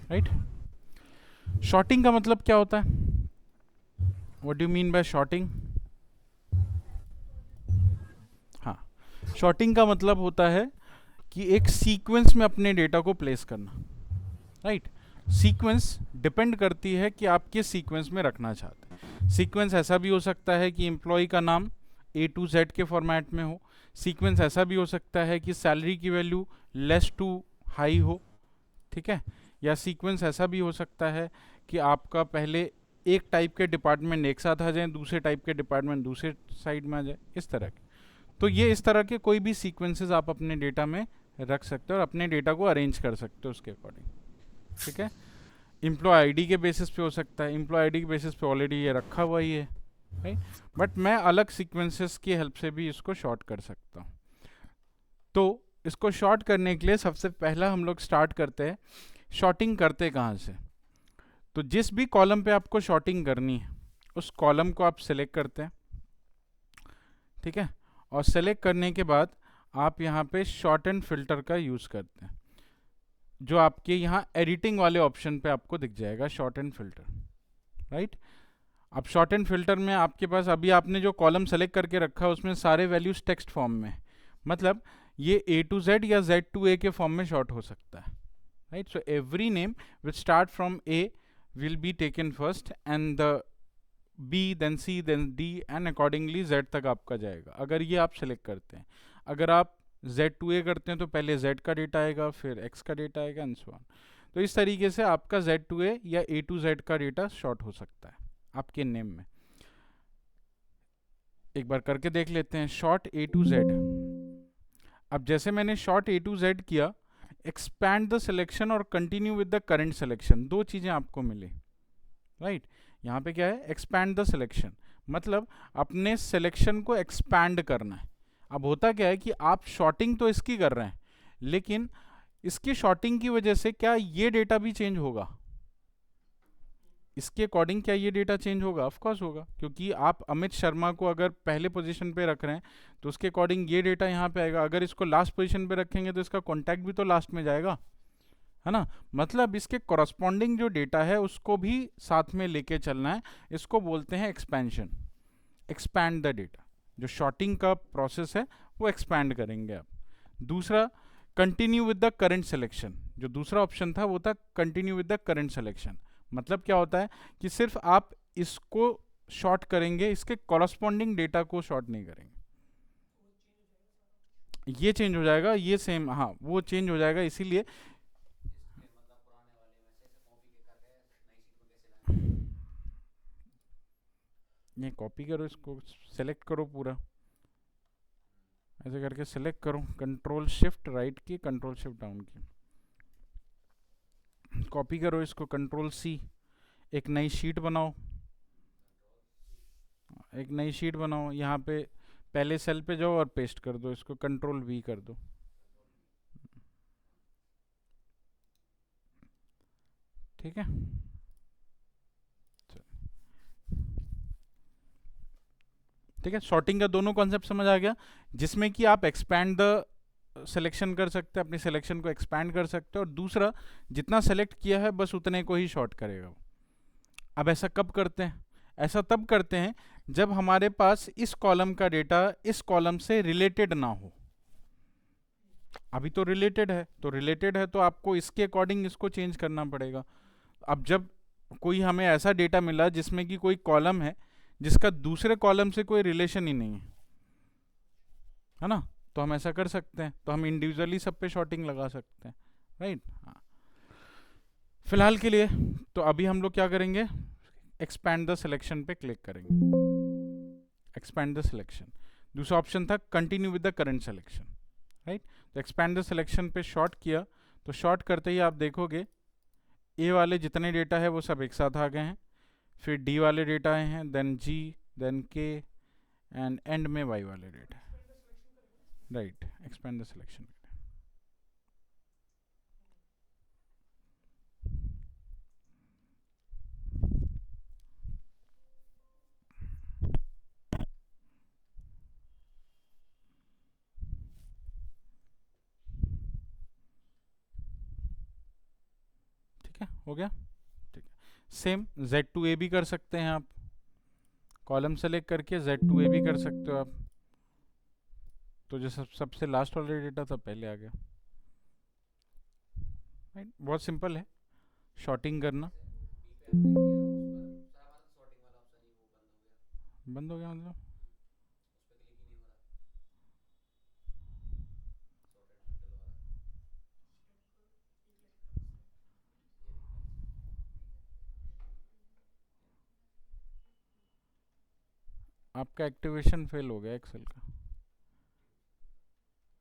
Right. Shorting का मतलब क्या होता है? What do mean by sorting? हाँ, शॉर्टिंग का मतलब होता है कि एक सीक्वेंस में अपने डेटा को प्लेस करना। राइट। सीक्वेंस डिपेंड करती है कि आप किस सीक्वेंस में रखना चाहते हैं। सीक्वेंस ऐसा भी हो सकता है कि एम्प्लॉय का नाम ए टू जेड के फॉर्मेट में हो। सीक्वेंस ऐसा भी हो सकता है कि सैलरी की वैल्यू लेस टू हाई हो। ठीक है। या सीक्वेंस ऐसा भी हो सकता है कि आपका पहले एक टाइप के डिपार्टमेंट एक साथ आ जाए, दूसरे टाइप के डिपार्टमेंट दूसरे साइड में आ जाए, इस तरह के। तो ये इस तरह के कोई भी सीक्वेंसेस आप अपने डेटा में रख सकते हो और अपने डेटा को अरेंज कर सकते हो उसके अकॉर्डिंग। ठीक है। एम्प्लॉय आईडी के बेसिस पे हो सकता है, एम्प्लॉय आईडी के बेसिस पे ऑलरेडी ये रखा हुआ ही है, राइट। बट मैं अलग सीक्वेंसेस की हेल्प से भी इसको शॉर्ट कर सकता हूँ। तो इसको शॉर्ट करने के लिए सबसे पहला हम लोग स्टार्ट करते हैं, शॉर्टिंग करते कहाँ से। तो जिस भी कॉलम पे आपको शॉर्टिंग करनी है उस कॉलम को आप सिलेक्ट करते हैं। ठीक है। और सेलेक्ट करने के बाद आप यहाँ पे शॉर्ट एंड फिल्टर का यूज़ करते हैं, जो आपके यहाँ एडिटिंग वाले ऑप्शन पे आपको दिख जाएगा, शॉर्ट एंड फिल्टर। राइट। अब शॉर्ट एंड फिल्टर में आपके पास अभी आपने जो कॉलम सेलेक्ट करके रखा है उसमें सारे वैल्यूज टेक्स्ट फॉर्म में है। मतलब ये ए टू जेड या जेड टू ए के फॉर्म में शॉर्ट हो सकता है। Right. So every name which start from A will be taken first and the B then C then D and accordingly Z तक आपका जाएगा, अगर ये आप सेलेक्ट करते हैं। अगर आप Z2A करते हैं तो पहले Z का डेटा आएगा, फिर X का डेटा आएगा एंड सो ऑन। तो इस तरीके से आपका Z2A या A to Z का डेटा शॉर्ट हो सकता है आपके नेम में। एक बार करके देख लेते हैं, शॉर्ट A to Z। अब जैसे मैंने शॉर्ट A to Z किया, एक्सपैंड द सिलेक्शन और continue with the current selection, दो चीज़ें आपको मिली। राइट। यहाँ पे क्या है, एक्सपैंड द सिलेक्शन, मतलब अपने सिलेक्शन को एक्सपैंड करना है। अब होता क्या है कि आप शॉर्टिंग तो इसकी कर रहे हैं, लेकिन इसकी शॉर्टिंग की वजह से क्या ये डेटा भी चेंज होगा? इसके अकॉर्डिंग क्या ये डेटा चेंज होगा? ऑफ कोर्स होगा, क्योंकि आप अमित शर्मा को अगर पहले पोजीशन पे रख रहे हैं तो उसके अकॉर्डिंग ये डेटा यहाँ पे आएगा। अगर इसको लास्ट पोजीशन पे रखेंगे तो इसका कॉन्टैक्ट भी तो लास्ट में जाएगा, है ना। मतलब इसके कॉरस्पॉन्डिंग जो डेटा है उसको भी साथ में लेके चलना है। इसको बोलते हैं एक्सपेंशन, एक्सपैंड द डेटा। जो शॉर्टिंग का प्रोसेस है वो एक्सपैंड करेंगे आप। दूसरा, continue with the current selection, जो दूसरा ऑप्शन था वो था continue with the current selection. मतलब क्या होता है कि सिर्फ आप इसको शॉर्ट करेंगे, इसके कॉरस्पॉन्डिंग डेटा को शॉर्ट नहीं करेंगे। ये चेंज हो जाएगा, ये सेम, हाँ वो चेंज हो जाएगा, इसीलिए ये कॉपी करो, इसको सेलेक्ट करो पूरा, ऐसे करके सेलेक्ट करो, कंट्रोल शिफ्ट राइट की, कंट्रोल शिफ्ट डाउन की, कॉपी करो इसको, कंट्रोल सी, एक नई शीट बनाओ, एक नई शीट बनाओ, यहाँ पे पहले सेल पे जाओ और पेस्ट कर दो इसको, कंट्रोल वी कर दो। ठीक है। ठीक है, शॉर्टिंग का दोनों कॉन्सेप्ट समझ आ गया, जिसमें कि आप एक्सपैंड द सिलेक्शन कर सकते हैं, अपनी सिलेक्शन को एक्सपैंड कर सकते हैं, और दूसरा जितना सेलेक्ट किया है बस उतने को ही शॉर्ट करेगा वो। अब ऐसा कब करते हैं? ऐसा तब करते हैं जब हमारे पास इस कॉलम का डेटा इस कॉलम से रिलेटेड ना हो। अभी तो रिलेटेड है, तो रिलेटेड है तो आपको इसके अकॉर्डिंग इसको चेंज करना पड़ेगा। अब जब कोई हमें ऐसा डेटा मिला जिसमें कि कोई कॉलम है जिसका दूसरे कॉलम से कोई रिलेशन ही नहीं है ना, तो हम ऐसा कर सकते हैं, तो हम इंडिविजुअली सब पे शॉर्टिंग लगा सकते हैं। राइट। हाँ, फिलहाल के लिए तो अभी हम लोग क्या करेंगे, एक्सपैंड द सिलेक्शन पे क्लिक करेंगे, एक्सपैंड द सिलेक्शन। दूसरा ऑप्शन था continue with the current selection. Right. तो एक्सपैंड द सिलेक्शन पे शॉर्ट किया, तो शॉर्ट करते ही आप देखोगे ए वाले जितने डेटा है वो सब एक साथ आ गए हैं, फिर डी वाले डेटा आए हैं, देन जी, देन के, एंड एंड में वाई वाले data. Right, expand the selection. ठीक है, हो गया, ठीक है। सेम Z2A भी कर सकते हैं आप, कॉलम सेलेक्ट करके Z2A भी कर सकते हो आप। तो जो सबसे लास्ट वाला डेटा था पहले आ गया, राइट। बहुत सिंपल है शॉर्टिंग करना। बंद हो गया मतलब आपका एक्टिवेशन फेल हो गया एक्सेल का।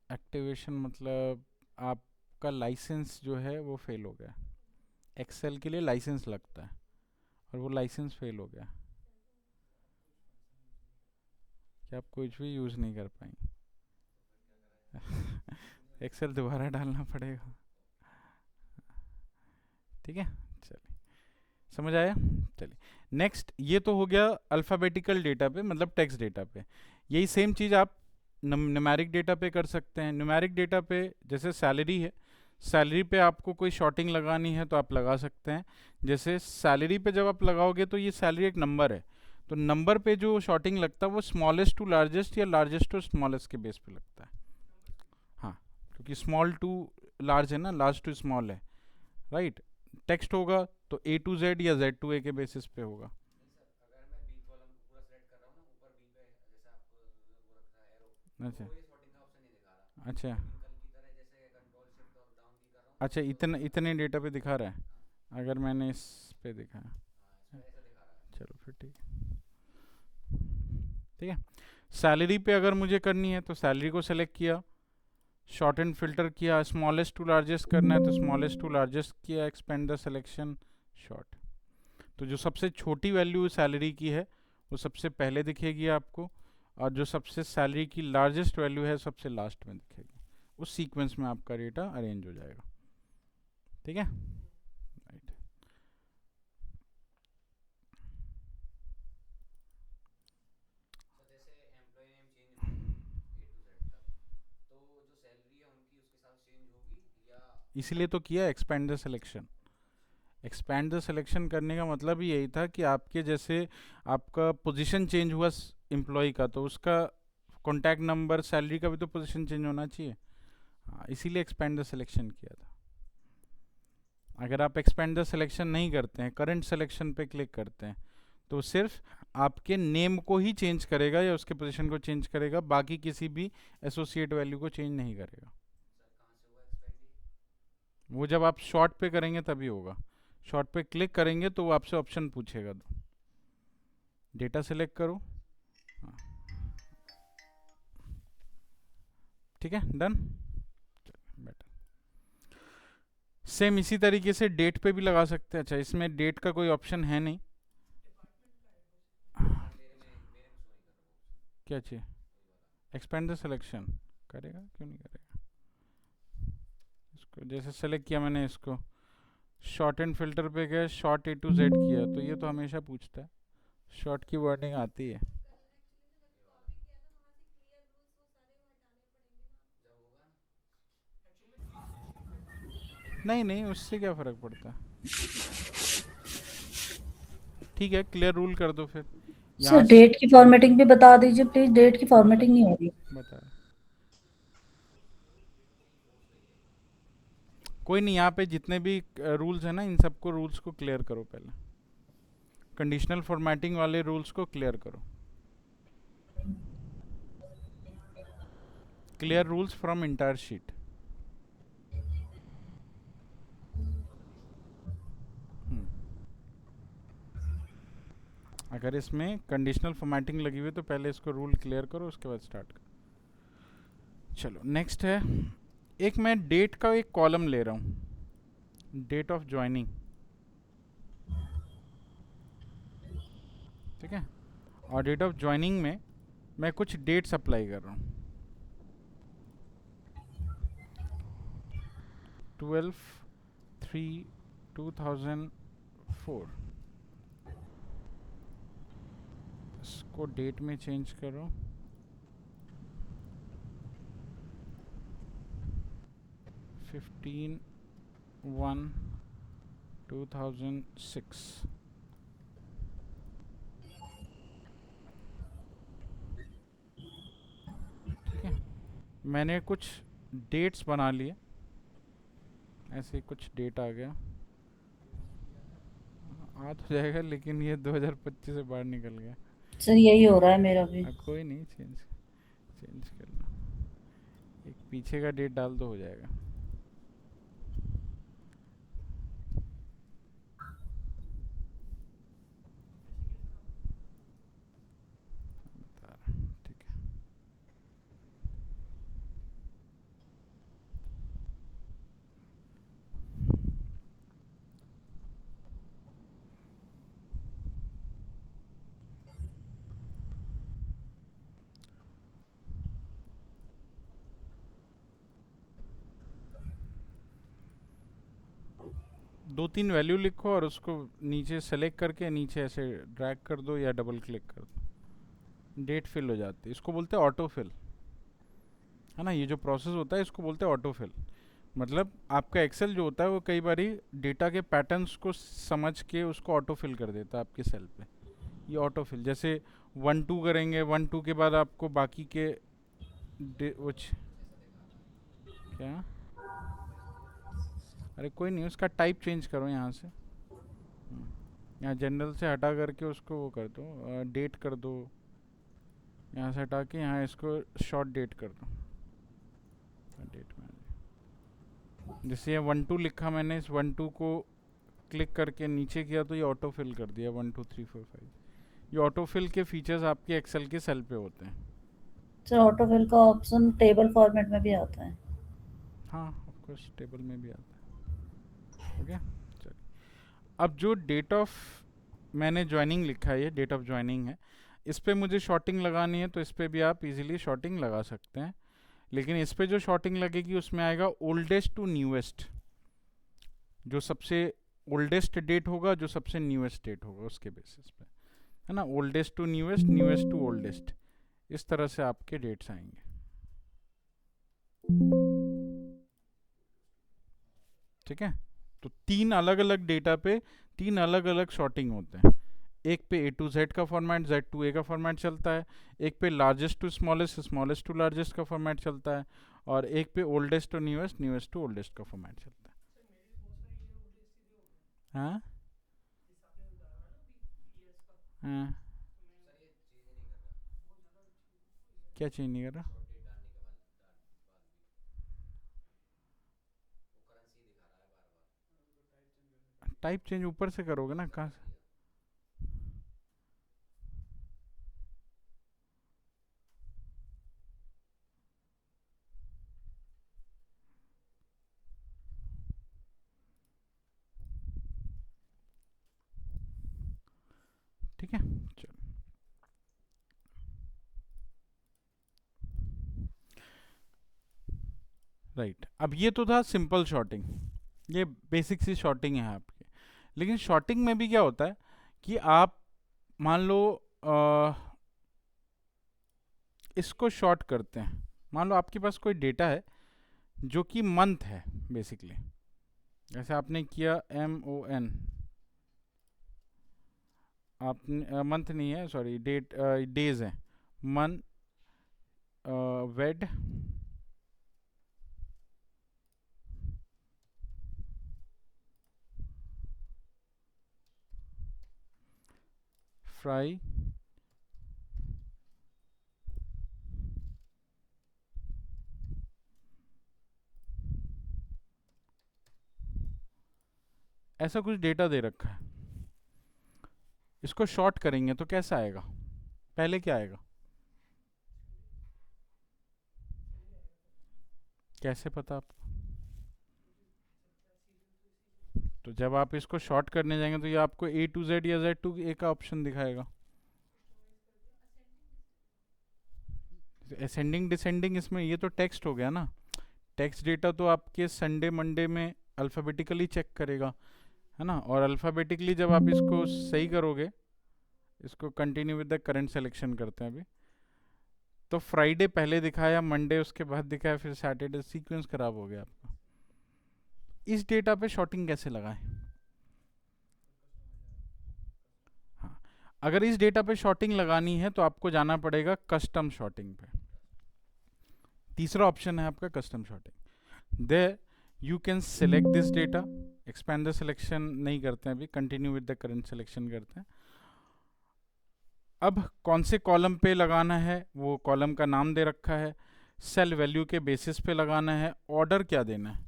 एक्टिवेशन मतलब आपका लाइसेंस जो है वो फेल हो गया। एक्सेल के लिए लाइसेंस लगता है और वो लाइसेंस फेल हो गया कि आप कुछ भी यूज़ नहीं कर पाएंगे। एक्सेल दोबारा डालना पड़ेगा, ठीक है। चलिए, समझ आया। चलिए नेक्स्ट, ये तो हो गया अल्फ़ाबेटिकल डेटा पे, मतलब टेक्स्ट डेटा पे। यही सेम चीज़ आप न्यूमेरिक डेटा पे कर सकते हैं। न्यूमेरिक डेटा पे जैसे सैलरी है, सैलरी पे आपको कोई शॉर्टिंग लगानी है तो आप लगा सकते हैं। जैसे सैलरी पे जब आप लगाओगे तो ये सैलरी एक नंबर है, तो नंबर पे जो शॉर्टिंग लगता है वो स्मॉलेस्ट टू लार्जेस्ट या लार्जेस्ट टू स्मॉलेस्ट के बेस पे लगता है। हाँ, क्योंकि स्मॉल टू लार्ज है ना, लार्ज टू स्मॉल है, राइट। टेक्स्ट होगा तो A to Z या Z to A के बेसिस पे होगा। अच्छा अच्छा अच्छा, इतने इतने डेटा पे दिखा रहा है, अगर मैंने इस पे दिखाया, चलो फिर ठीक है, ठीक है। सैलरी पे अगर मुझे करनी है तो सैलरी को सेलेक्ट किया, शॉर्ट एंड फिल्टर किया, स्मॉलेस्ट टू लार्जेस्ट करना है तो स्मॉलेस्ट टू लार्जेस्ट किया, एक्सपेंड द सिलेक्शन शॉर्ट। तो जो सबसे छोटी वैल्यू सैलरी की है वो सबसे पहले दिखेगी आपको, और जो सबसे सैलरी की लार्जेस्ट वैल्यू है सबसे लास्ट में दिखेगी। उस सीक्वेंस में आपका डेटा अरेंज हो जाएगा, ठीक है, राइट। इसीलिए तो किया expand the selection. Expand the selection करने का मतलब ही यही था कि आपके जैसे आपका पोजीशन चेंज हुआ एम्प्लॉय का, तो उसका कॉन्टैक्ट नंबर, सैलरी का भी तो पोजीशन चेंज होना चाहिए। हाँ, इसीलिए एक्सपैंड द सिलेक्शन किया था। अगर आप एक्सपैंड द सिलेक्शन नहीं करते हैं, करंट सिलेक्शन पे क्लिक करते हैं, तो सिर्फ आपके नेम को ही चेंज करेगा या उसके पोजीशन को चेंज करेगा, बाकी किसी भी एसोसिएट वैल्यू को चेंज नहीं करेगा। वो जब आप शॉर्ट पे करेंगे तभी होगा। शॉर्ट पे क्लिक करेंगे तो वो आपसे ऑप्शन पूछेगा, दो डेटा सेलेक्ट करो। हाँ, ठीक है, डन। बेटर सेम इसी तरीके से डेट पे भी लगा सकते हैं। अच्छा, इसमें डेट का कोई ऑप्शन है नहीं, क्या चाहिए? एक्सपेंड द सिलेक्शन करेगा, क्यों नहीं करेगा। इसको जैसे सेलेक्ट किया मैंने, इसको शॉर्ट एंड फिल्टर पे गए, शॉर्ट A to Z किया, तो ये तो हमेशा पूछता है, शॉर्ट की वर्डिंग आती है। नहीं नहीं, उससे क्या फ़र्क पड़ता है, ठीक है, क्लियर रूल कर दो फिर सर यहाँ से। डेट की फॉर्मेटिंग भी बता दीजिए प्लीज, डेट की फॉर्मेटिंग नहीं हो रही। बता, कोई नहीं, यहाँ पे जितने भी रूल्स हैं ना, इन सबको रूल्स को क्लियर करो पहले, कंडीशनल फॉर्मेटिंग वाले रूल्स को क्लियर करो। Clear rules from entire sheet. अगर इसमें कंडीशनल फॉर्मेटिंग लगी हुई है तो पहले इसको रूल क्लियर करो, उसके बाद स्टार्ट करो। चलो नेक्स्ट है, एक मैं डेट का एक कॉलम ले रहा हूँ, डेट ऑफ ज्वाइनिंग, ठीक है। और डेट ऑफ ज्वाइनिंग में मैं कुछ डेट्स अप्लाई कर रहा हूँ, 12/3/2004, इसको डेट में चेंज करो, 15/1/2004, 2006। ठीक है, मैंने कुछ डेट्स बना लिए, ऐसे कुछ डेट आ गया, आ तो जाएगा लेकिन ये 2025 से बाहर निकल गया। सर यही हो रहा है मेरा भी। कोई नहीं, चेंज चेंज कर लो, एक पीछे का डेट डाल दो, हो जाएगा। बता रहा, ठीक है। दो तीन वैल्यू लिखो और उसको नीचे सेलेक्ट करके नीचे ऐसे ड्रैग कर दो या डबल क्लिक कर दो, डेट फिल हो जाती है। इसको बोलते हैं ऑटो फिल, है ना। ये जो प्रोसेस होता है इसको बोलते हैं ऑटो फिल। मतलब आपका एक्सेल जो होता है वो कई बारी डेटा के पैटर्न्स को समझ के उसको ऑटो फिल कर देता है आपके सेल पे। ये ऑटो फिल, जैसे 1 2 करेंगे, 1 2 के बाद आपको बाकी के कुछ क्या, अरे कोई नहीं, उसका टाइप चेंज करो यहाँ से। यहाँ जनरल से हटा करके उसको वो कर दो, डेट कर दो। यहाँ से हटा के यहाँ इसको शॉर्ट डेट कर दो, डेट में। जैसे ये 1 2 लिखा मैंने, इस 1 2 को क्लिक करके नीचे किया तो ये ऑटो फिल कर दिया 1 2 3 4 5। ये ऑटो फिल के फीचर्स आपके एक्सेल के सेल पे होते हैं। सर ऑटोफिल का ऑप्शन टेबल फॉर्मेट में भी आता है। हाँ ऑफ कोर्स, टेबल में भी आता है। ओके, चलिए। अब जो डेट ऑफ मैंने ज्वाइनिंग लिखा है, ये डेट ऑफ ज्वाइनिंग है, इस पे मुझे शॉर्टिंग लगानी है तो इस पे भी आप इजीली शॉर्टिंग लगा सकते हैं। लेकिन इस पे जो शॉर्टिंग लगेगी उसमें आएगा ओल्डेस्ट टू न्यूएस्ट। जो सबसे ओल्डेस्ट डेट होगा, जो सबसे न्यूएस्ट डेट होगा, उसके बेसिस पे, है ना। Oldest to newest, newest to oldest, इस तरह से आपके डेट्स आएंगे। ठीक है, तो तीन अलग अलग डेटा पे तीन अलग अलग शॉर्टिंग होते हैं। एक पे A to Z का फॉर्मेट, Z to A का फॉर्मेट चलता है। एक पे largest to smallest, smallest to largest का फॉर्मेट चलता है। और एक पे oldest to newest, newest to oldest का फॉर्मेट चलता है। हाँ हाँ, क्या चेंज नहीं कर रहा? टाइप चेंज ऊपर से करोगे ना, कहाँ से? ठीक है, चलो। राइट, अब ये तो था सिंपल शॉर्टिंग, ये बेसिक सी शॉर्टिंग है आपकी। लेकिन शॉर्टिंग में भी क्या होता है कि आप मान लो इसको शॉर्ट करते हैं। मान लो आपके पास कोई डेटा है जो कि मंथ है बेसिकली, जैसे आपने किया MON, आपने मंथ नहीं है, सॉरी, डेट, डेज है, मन, वेड, फ्राई, ऐसा कुछ डेटा दे रखा है। इसको शॉर्ट करेंगे तो कैसा आएगा? पहले क्या आएगा? कैसे पता आपको? तो जब आप इसको शॉर्ट करने जाएंगे तो ये आपको A to Z या Z to A का ऑप्शन दिखाएगा। असेंडिंग डिसेंडिंग, इसमें ये तो टेक्स्ट हो गया ना। टेक्स्ट डेटा तो आपके संडे मंडे में अल्फ़ाबेटिकली चेक करेगा, है ना। और अल्फ़ाबेटिकली जब आप इसको सही करोगे, इसको continue with the current selection करते हैं अभी, तो फ्राइडे पहले दिखाया, मंडे उसके बाद दिखाया, फिर सैटरडे, सीक्वेंस खराब हो गया आपका। इस डेटा पे शॉर्टिंग कैसे लगाएं? अगर इस डेटा पे शॉर्टिंग लगानी है तो आपको जाना पड़ेगा कस्टम शॉर्टिंग पे। तीसरा ऑप्शन है आपका custom sorting. There you can select this data, expand the selection नहीं करते हैं अभी, continue with the current selection करते हैं। अब कौन से कॉलम पे लगाना है, वो कॉलम का नाम दे रखा है, सेल वैल्यू के बेसिस पे लगाना है, ऑर्डर क्या देना है,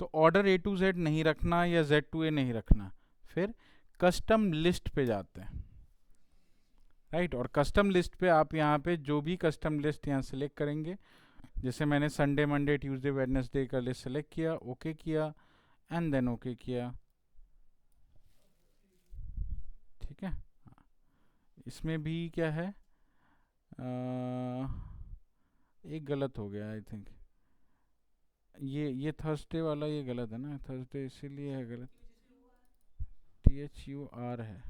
तो ऑर्डर A to Z नहीं रखना या Z to A नहीं रखना, फिर कस्टम लिस्ट पे जाते हैं, राइट। और कस्टम लिस्ट पे आप यहाँ पे जो भी कस्टम लिस्ट यहाँ सेलेक्ट करेंगे, जैसे मैंने संडे मंडे ट्यूसडे वेडनेसडे का लिस्ट सेलेक्ट किया, ओके किया एंड देन ओके किया, ठीक है। इसमें भी क्या है, एक गलत हो गया आई थिंक, ये थर्सडे वाला ये गलत है ना, थर्सडे इसीलिए है गलत, THUR है,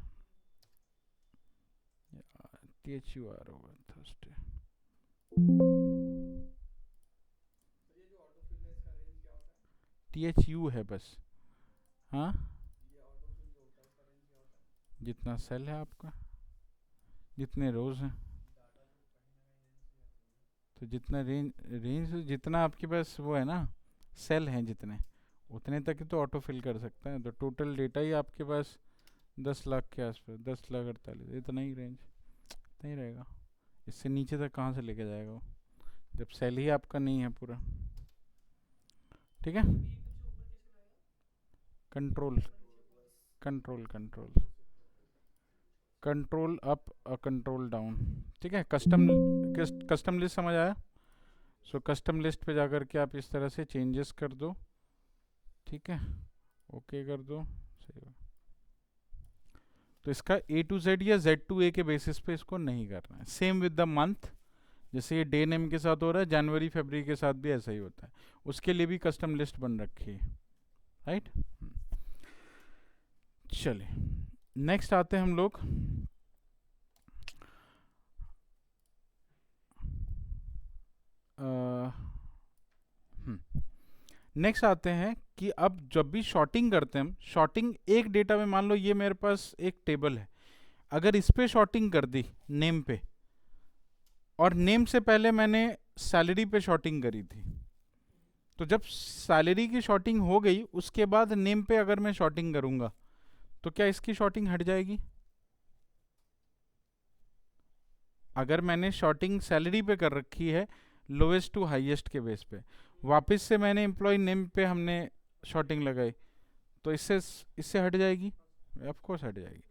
THUR होगा थर्सडे। THU है बस, हाँ, जितना सेल है आपका, जितने रोज हैं, तो जितना रेंज जितना आपके पास वो है ना, सेल हैं जितने, उतने तक ही तो ऑटो फिल कर सकता है। तो टोटल डेटा ही आपके पास 10 लाख के आसपास, 10,48,000, इतना ही रेंज, इतना ही रहेगा। इससे नीचे तक कहाँ से लेके जाएगा वो, जब सेल ही आपका नहीं है पूरा, ठीक है। Control control control control up control down, ठीक है। कस्टम लिस्ट समझ आया। सो कस्टम लिस्ट पे जाकर के आप इस तरह से चेंजेस कर दो, ठीक है, ओके कर दो, सही है। तो इसका A to Z या Z to A के बेसिस पे इसको नहीं करना है। सेम विद द मंथ, जैसे ये डे नेम के साथ हो रहा है, जनवरी फरवरी के साथ भी ऐसा ही होता है, उसके लिए भी कस्टम लिस्ट बन रखी है, राइट। चलिए नेक्स्ट आते हैं हम लोग नेक्स्ट आते हैं कि अब जब भी शॉर्टिंग करते हैं हम, शॉर्टिंग एक डेटा में, मान लो ये मेरे पास एक टेबल है, अगर इस पे शॉर्टिंग कर दी नेम पे, और नेम से पहले मैंने सैलरी पे शॉर्टिंग करी थी, तो जब सैलरी की शॉर्टिंग हो गई उसके बाद नेम पे अगर मैं शॉर्टिंग करूंगा तो क्या इसकी शॉर्टिंग हट जाएगी? अगर मैंने शॉर्टिंग सैलरी पे कर रखी है लोएस्ट टू हाईएस्ट के बेस पे, वापस से मैंने एम्प्लॉय नेम पे हमने शॉर्टिंग लगाई, तो इससे हट जाएगी? ऑफ कोर्स हट जाएगी।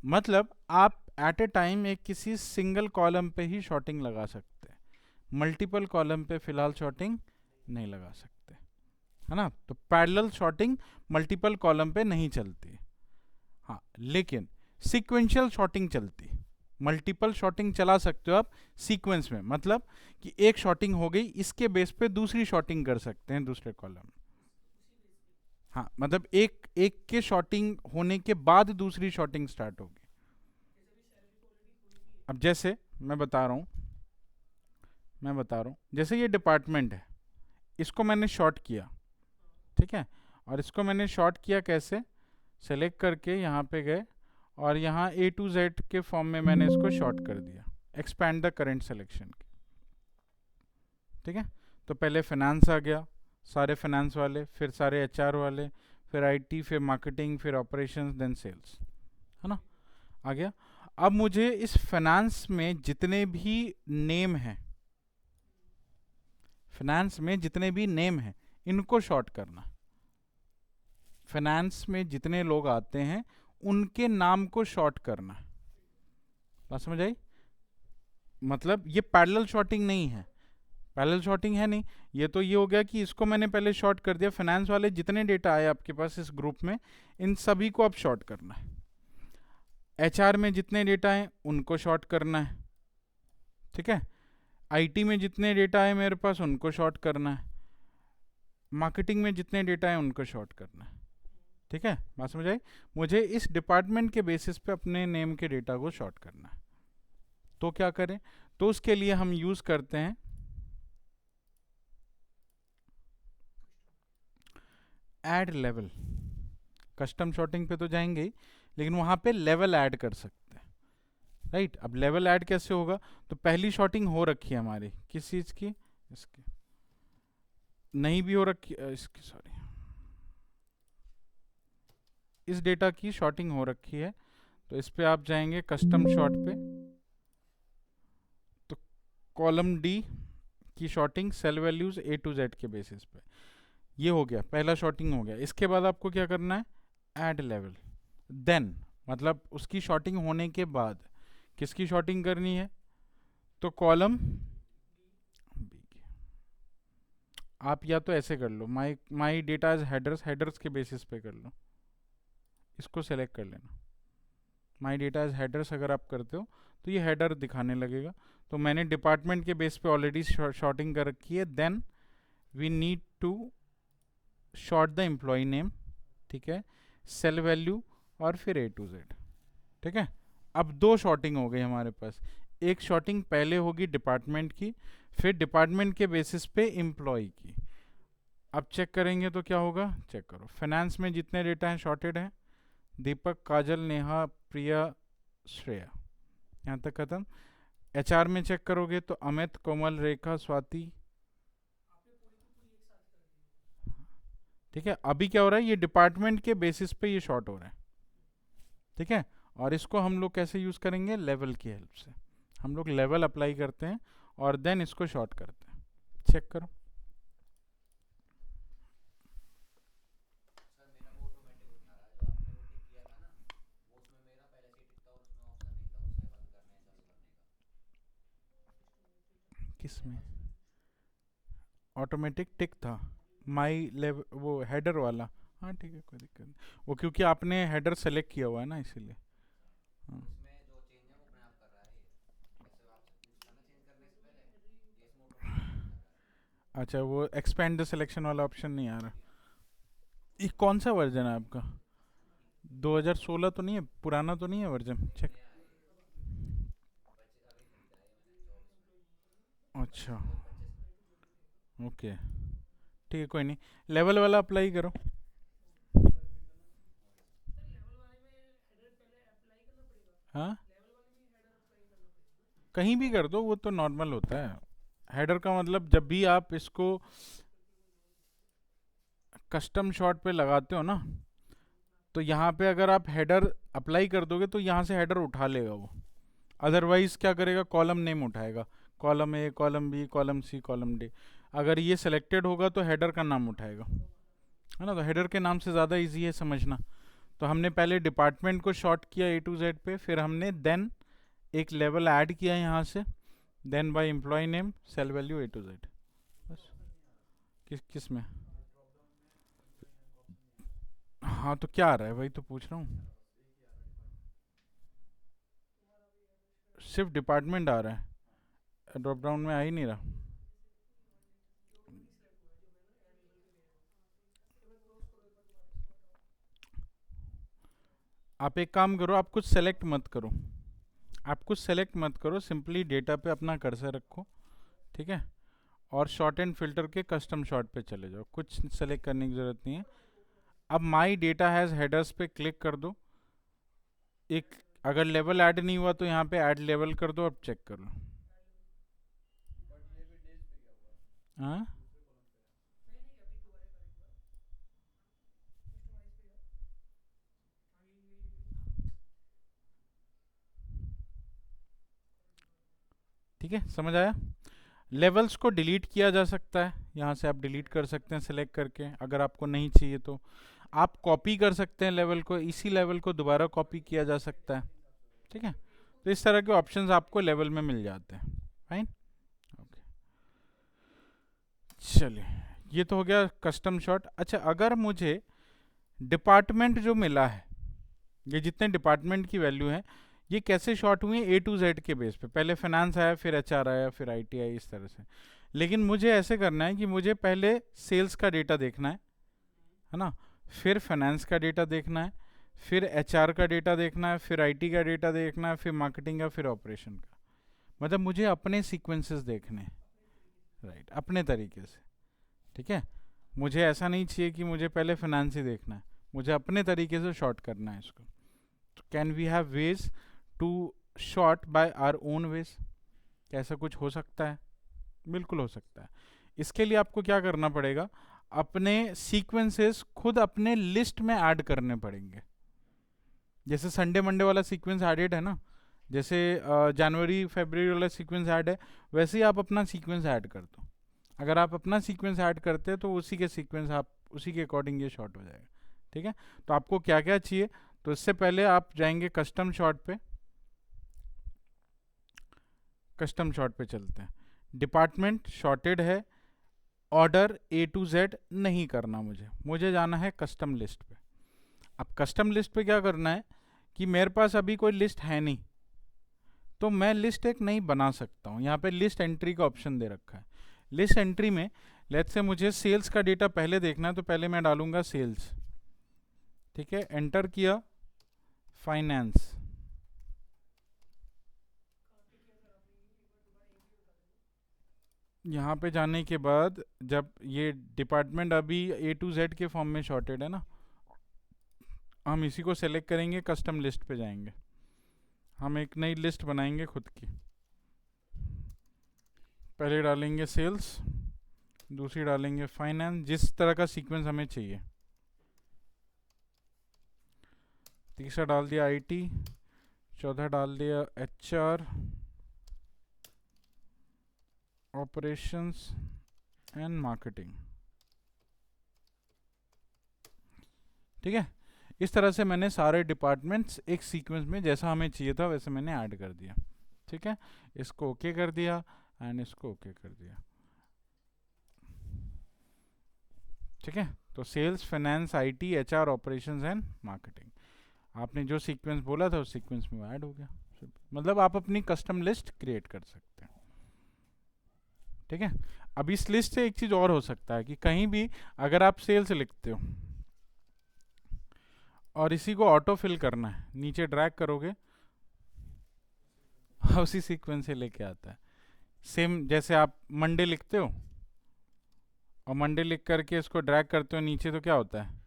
मतलब आप एट ए टाइम एक किसी सिंगल कॉलम पे ही शॉर्टिंग लगा सकते हैं, मल्टीपल कॉलम पे फिलहाल शॉर्टिंग नहीं लगा सकते, है ना। तो पैरेलल शॉर्टिंग मल्टीपल कॉलम पे नहीं चलती, हाँ, लेकिन सीक्वेंशियल शॉर्टिंग चलती। मल्टीपल शॉर्टिंग चला सकते हो आप सीक्वेंस में, मतलब कि एक शॉर्टिंग हो गई, इसके बेस पे दूसरी शॉर्टिंग कर सकते हैं दूसरे कॉलम, हाँ, मतलब एक एक के शॉर्टिंग होने के बाद दूसरी शॉर्टिंग स्टार्ट होगी। अब जैसे मैं बता रहा हूँ, जैसे ये डिपार्टमेंट है, इसको मैंने शॉर्ट किया, ठीक है, और इसको मैंने शॉर्ट किया कैसे, सेलेक्ट करके यहाँ पे गए और यहाँ A to Z के फॉर्म में मैंने इसको शॉर्ट कर दिया, एक्सपैंड द करेंट सिलेक्शन, ठीक है। तो पहले फाइनेंस आ गया, सारे फाइनेंस वाले, फिर सारे HR वाले, फिर IT, फिर मार्केटिंग, फिर ऑपरेशंस, देन सेल्स, है ना, आ गया। अब मुझे इस फाइनेंस में जितने भी नेम हैं, फाइनेंस में जितने भी नेम हैं इनको शॉर्ट करना। फाइनेंस में जितने लोग आते हैं उनके नाम को शॉर्ट करना, बात समझ आई? मतलब ये पैरेलल शॉर्टिंग नहीं है, पैरेलल शॉर्टिंग है नहीं, ये तो ये हो गया कि इसको मैंने पहले शॉर्ट कर दिया, फाइनेंस वाले जितने डेटा आए आपके पास इस ग्रुप में, इन सभी को अब शॉर्ट करना है। HR में जितने डेटा हैं उनको शॉर्ट करना है, ठीक है। IT में जितने डेटा है मेरे पास उनको शॉर्ट करना है, मार्केटिंग में जितने डेटा है उनको शॉर्ट करना है, ठीक है, बात समझ आई? मुझे इस डिपार्टमेंट के बेसिस पे अपने नेम के डेटा को शॉर्ट करना है, तो क्या करें? तो उसके लिए हम यूज करते हैं ऐड लेवल। कस्टम शॉर्टिंग पे तो जाएंगे ही, लेकिन वहां पे लेवल ऐड कर सकते हैं। राइट। अब लेवल ऐड कैसे होगा, तो पहली शॉर्टिंग हो रखी है हमारी किस चीज़ की, इसकी नहीं भी हो रखी, इसकी सॉरी, इस डेटा की शॉर्टिंग हो रखी है। तो इस पे आप जाएंगे कस्टम शॉर्ट पे, तो कॉलम डी की sorting cell values A to Z के बेसिस पे, ये हो गया, पहला शॉर्टिंग हो गया। इसके बाद आपको क्या करना है, ऐड लेवल। देन मतलब उसकी शॉर्टिंग होने के बाद किसकी शॉर्टिंग करनी है, तो कॉलम बी की। आप या तो ऐसे कर लो, my data as headers, headers के बेसिस पे कर लो, इसको सेलेक्ट कर लेना। माई डेटा एज हेडर्स अगर आप करते हो तो ये हेडर दिखाने लगेगा। तो मैंने डिपार्टमेंट के बेस पे ऑलरेडी शॉर्टिंग कर रखी है। Then we need to sort the employee name, ठीक है, सेल वैल्यू और फिर ए टू जेड, ठीक है। अब दो शॉर्टिंग हो गई हमारे पास, एक शॉर्टिंग पहले होगी डिपार्टमेंट की, फिर डिपार्टमेंट के बेसिस पे एम्प्लॉय की। अब चेक करेंगे तो क्या होगा, चेक करो, फाइनेंस में जितने डेटा हैं शॉर्टेड हैं, दीपक, काजल, नेहा, प्रिया, श्रेया, यहाँ तक खत्म। एचआर में चेक करोगे तो अमित, कोमल, रेखा, स्वाति, ठीक है। अभी क्या हो रहा है, ये डिपार्टमेंट के बेसिस पे ये शॉर्ट हो रहा है, ठीक है। और इसको हम लोग कैसे यूज करेंगे, लेवल की हेल्प से हम लोग लेवल अप्लाई करते हैं और देन इसको शॉर्ट करते हैं। चेक करो, किसमें ऑटोमेटिक टिक था, माई लेवल वो हेडर वाला, हाँ ठीक है, कोई दिक्कत नहीं, वो क्योंकि आपने हेडर सेलेक्ट किया हुआ है ना इसीलिए। हाँ अच्छा, वो एक्सपेंड द सिलेक्शन वाला ऑप्शन नहीं आ रहा। ये कौन सा वर्जन है आपका, 2016 तो नहीं है, पुराना तो नहीं है वर्जन, चेक। अच्छा ओके, ठीक है, कोई नहीं, लेवल वाला अप्लाई करो। हाँ कहीं भी कर दो, वो तो नॉर्मल होता है। हेडर का मतलब जब भी आप इसको कस्टम शॉट पे लगाते हो ना, तो यहाँ पे अगर आप हेडर अप्लाई कर दोगे तो यहाँ से हेडर उठा लेगा वो, अदरवाइज क्या करेगा, कॉलम नेम उठाएगा, column A, column B, column C, column D. अगर ये सिलेक्टेड होगा तो हेडर का नाम उठाएगा, है ना। तो हेडर के नाम से ज़्यादा इजी है समझना। तो हमने पहले डिपार्टमेंट को शॉर्ट किया ए टू जेड पे, फिर हमने देन एक लेवल ऐड किया यहाँ से, then by employee name, cell value, A to Z, बस। किस में, हाँ तो क्या आ रहा है, वही तो पूछ रहा हूँ, सिर्फ डिपार्टमेंट आ रहा है, ड्रॉप डाउन में आ ही नहीं रहा। आप एक काम करो, आप कुछ सेलेक्ट मत करो, आप कुछ सेलेक्ट मत करो, सिंपली डेटा पे अपना कर्सर रखो, ठीक है, और शॉर्ट एंड फिल्टर के कस्टम शॉर्ट पे चले जाओ, कुछ सेलेक्ट करने की ज़रूरत नहीं है। अब माई डेटा हैज़ हेडर्स पे क्लिक कर दो, एक अगर लेवल ऐड नहीं हुआ तो यहाँ पे ऐड लेवल कर दो, अब चेक कर लो। हाँ ठीक है, समझ आया। लेवल्स को डिलीट किया जा सकता है, यहाँ से आप डिलीट कर सकते हैं सेलेक्ट करके, अगर आपको नहीं चाहिए तो आप कॉपी कर सकते हैं लेवल को, इसी लेवल को दोबारा कॉपी किया जा सकता है, ठीक है। तो इस तरह के ऑप्शंस आपको लेवल में मिल जाते हैं, फाइन, ओके। चलिए, ये तो हो गया कस्टम शॉट। अच्छा, अगर मुझे डिपार्टमेंट जो मिला है, ये जितने डिपार्टमेंट की वैल्यू है, ये कैसे शॉर्ट हुई है, ए टू जेड के बेस पे, पहले फाइनेंस आया, फिर एचआर आया, फिर आईटी आई, इस तरह से। लेकिन मुझे ऐसे करना है कि मुझे पहले सेल्स का डेटा देखना है ना, फिर फाइनेंस का डेटा देखना है, फिर एचआर का डेटा देखना है, फिर आईटी का डेटा देखना है, फिर मार्केटिंग का, फिर ऑपरेशन का। मतलब मुझे अपने सीक्वेंसेस देखने हैं, राइट, अपने तरीके से, ठीक है। मुझे ऐसा नहीं चाहिए कि मुझे पहले फाइनेंस ही देखना है, मुझे अपने तरीके से शॉर्ट करना है इसको। तो can we have ways to sort by our own ways? ऐसा कुछ हो सकता है? बिल्कुल हो सकता है। इसके लिए आपको क्या करना पड़ेगा, अपने सीक्वेंसेस खुद अपने लिस्ट में ऐड करने पड़ेंगे। जैसे संडे मंडे वाला सीक्वेंस एडेड है ना, जैसे जनवरी फरवरी वाला सीक्वेंस ऐड है, वैसे ही आप अपना सीक्वेंस ऐड कर दो। अगर आप अपना सीक्वेंस ऐड करते हैं तो उसी के सीक्वेंस आप उसी के अकॉर्डिंग ये शॉर्ट हो जाएगा। ठीक है, तो आपको क्या क्या चाहिए, तो इससे पहले आप जाएंगे कस्टम शॉर्ट पे। कस्टम शॉर्ट पे चलते हैं। डिपार्टमेंट शॉर्टेड है, ऑर्डर ए टू जेड नहीं करना, मुझे जाना है कस्टम लिस्ट पे। अब कस्टम लिस्ट पे क्या करना है कि मेरे पास अभी कोई लिस्ट है नहीं, तो मैं लिस्ट एक नई बना सकता हूँ। यहाँ पे लिस्ट एंट्री का ऑप्शन दे रखा है। लिस्ट एंट्री में लेट्स से मुझे सेल्स का डेटा पहले देखना है, तो पहले मैं डालूंगा सेल्स। ठीक है, एंटर किया फाइनेंस। यहाँ पे जाने के बाद जब ये डिपार्टमेंट अभी ए टू जेड के फॉर्म में शॉर्टेड है ना, हम इसी को सेलेक्ट करेंगे, कस्टम लिस्ट पे जाएंगे, हम एक नई लिस्ट बनाएंगे खुद की। पहले डालेंगे सेल्स, दूसरी डालेंगे फाइनेंस, जिस तरह का सीक्वेंस हमें चाहिए। तीसरा डाल दिया आईटी, चौथा डाल दिया एचआर, ऑपरेशंस एंड मार्केटिंग। ठीक है, इस तरह से मैंने सारे डिपार्टमेंट्स एक सीक्वेंस में जैसा हमें चाहिए था वैसे मैंने ऐड कर दिया। ठीक है, इसको ओके कर दिया एंड इसको ओके कर दिया। ठीक है, तो sales, finance, IT, HR, operations and marketing, आपने जो सीक्वेंस बोला था उस सीक्वेंस में ऐड हो गया। मतलब आप अपनी कस्टम लिस्ट क्रिएट कर सकते हैं। ठीक है, अब इस लिस्ट से एक चीज और हो सकता है कि कहीं भी अगर आप सेल्स लिखते हो और इसी को ऑटो फिल करना है, नीचे ड्रैग करोगे उसी सीक्वेंस से लेके आता है। सेम जैसे आप मंडे लिखते हो और मंडे लिख करके इसको ड्रैग करते हो नीचे, तो क्या होता है,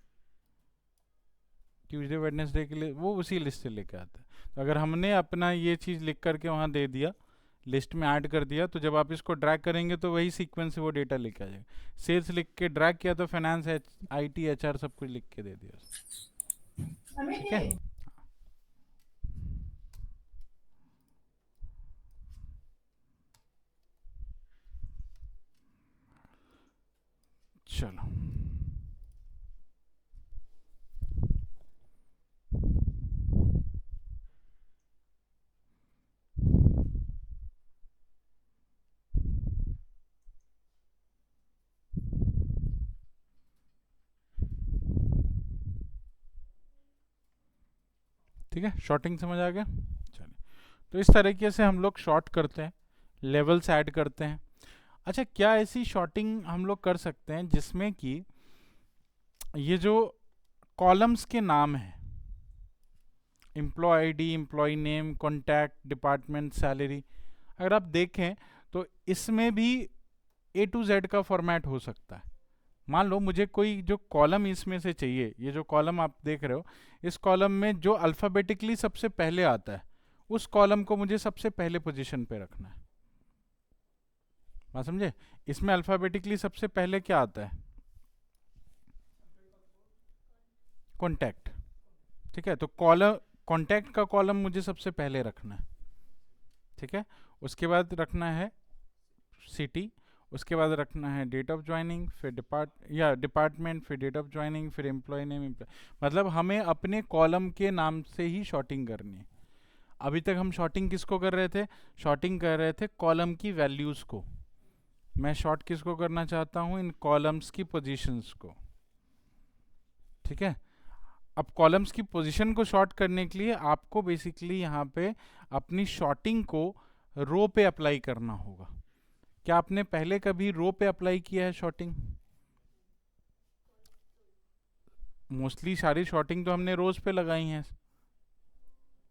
ट्यूसडे वेडनेसडे के लिए वो उसी लिस्ट से लेके आता है। तो अगर हमने अपना ये चीज़ लिख करके वहाँ दे दिया, लिस्ट में ऐड कर दिया, तो जब आप इसको ड्रैग करेंगे तो वही सीक्वेंस से वो डेटा लेके आ जाएगा। सेल्स लिख के ड्रैग किया तो फाइनेंस, आईटी, एचआर सब कुछ लिख के दे दिया। ठीक है, चलो ठीक है, शॉर्टिंग समझ आ गया। चलिए, तो इस तरीके से हम लोग शॉर्ट करते हैं, लेवल्स ऐड करते हैं। अच्छा, क्या ऐसी शॉर्टिंग हम लोग कर सकते हैं जिसमें कि ये जो कॉलम्स के नाम हैं, employee ID, employee name, contact, department, salary, अगर आप देखें तो इसमें भी ए टू जेड का फॉर्मेट हो सकता है। मान लो मुझे कोई जो कॉलम इसमें से चाहिए, ये जो कॉलम आप देख रहे हो, इस कॉलम में जो अल्फ़ाबेटिकली सबसे पहले आता है उस कॉलम को मुझे सबसे पहले पोजीशन पे रखना है। बात समझे, इसमें अल्फ़ाबेटिकली सबसे पहले क्या आता है, कॉन्टैक्ट। ठीक है, तो कॉलम कॉन्टैक्ट का कॉलम मुझे सबसे पहले रखना है। ठीक है, उसके बाद रखना है सिटी, उसके बाद रखना है डेट ऑफ ज्वाइनिंग, फिर डिपार्टमेंट, फिर डेट ऑफ ज्वाइनिंग, फिर एम्प्लॉय नेम, मतलब हमें अपने कॉलम के नाम से ही शॉर्टिंग करनी है। अभी तक हम शॉर्टिंग किसको कर रहे थे, शॉर्टिंग कर रहे थे कॉलम की वैल्यूज़ को। मैं शॉर्ट किसको करना चाहता हूँ, इन कॉलम्स की पोजीशंस को। ठीक है, अब कॉलम्स की पोजीशन को शॉर्ट करने के लिए आपको बेसिकली यहाँ पे अपनी शॉर्टिंग को रो पे अप्लाई करना होगा। क्या आपने पहले कभी रो पे अप्लाई किया है शॉर्टिंग? मोस्टली सारी शॉर्टिंग तो हमने रोज पे लगाई हैं।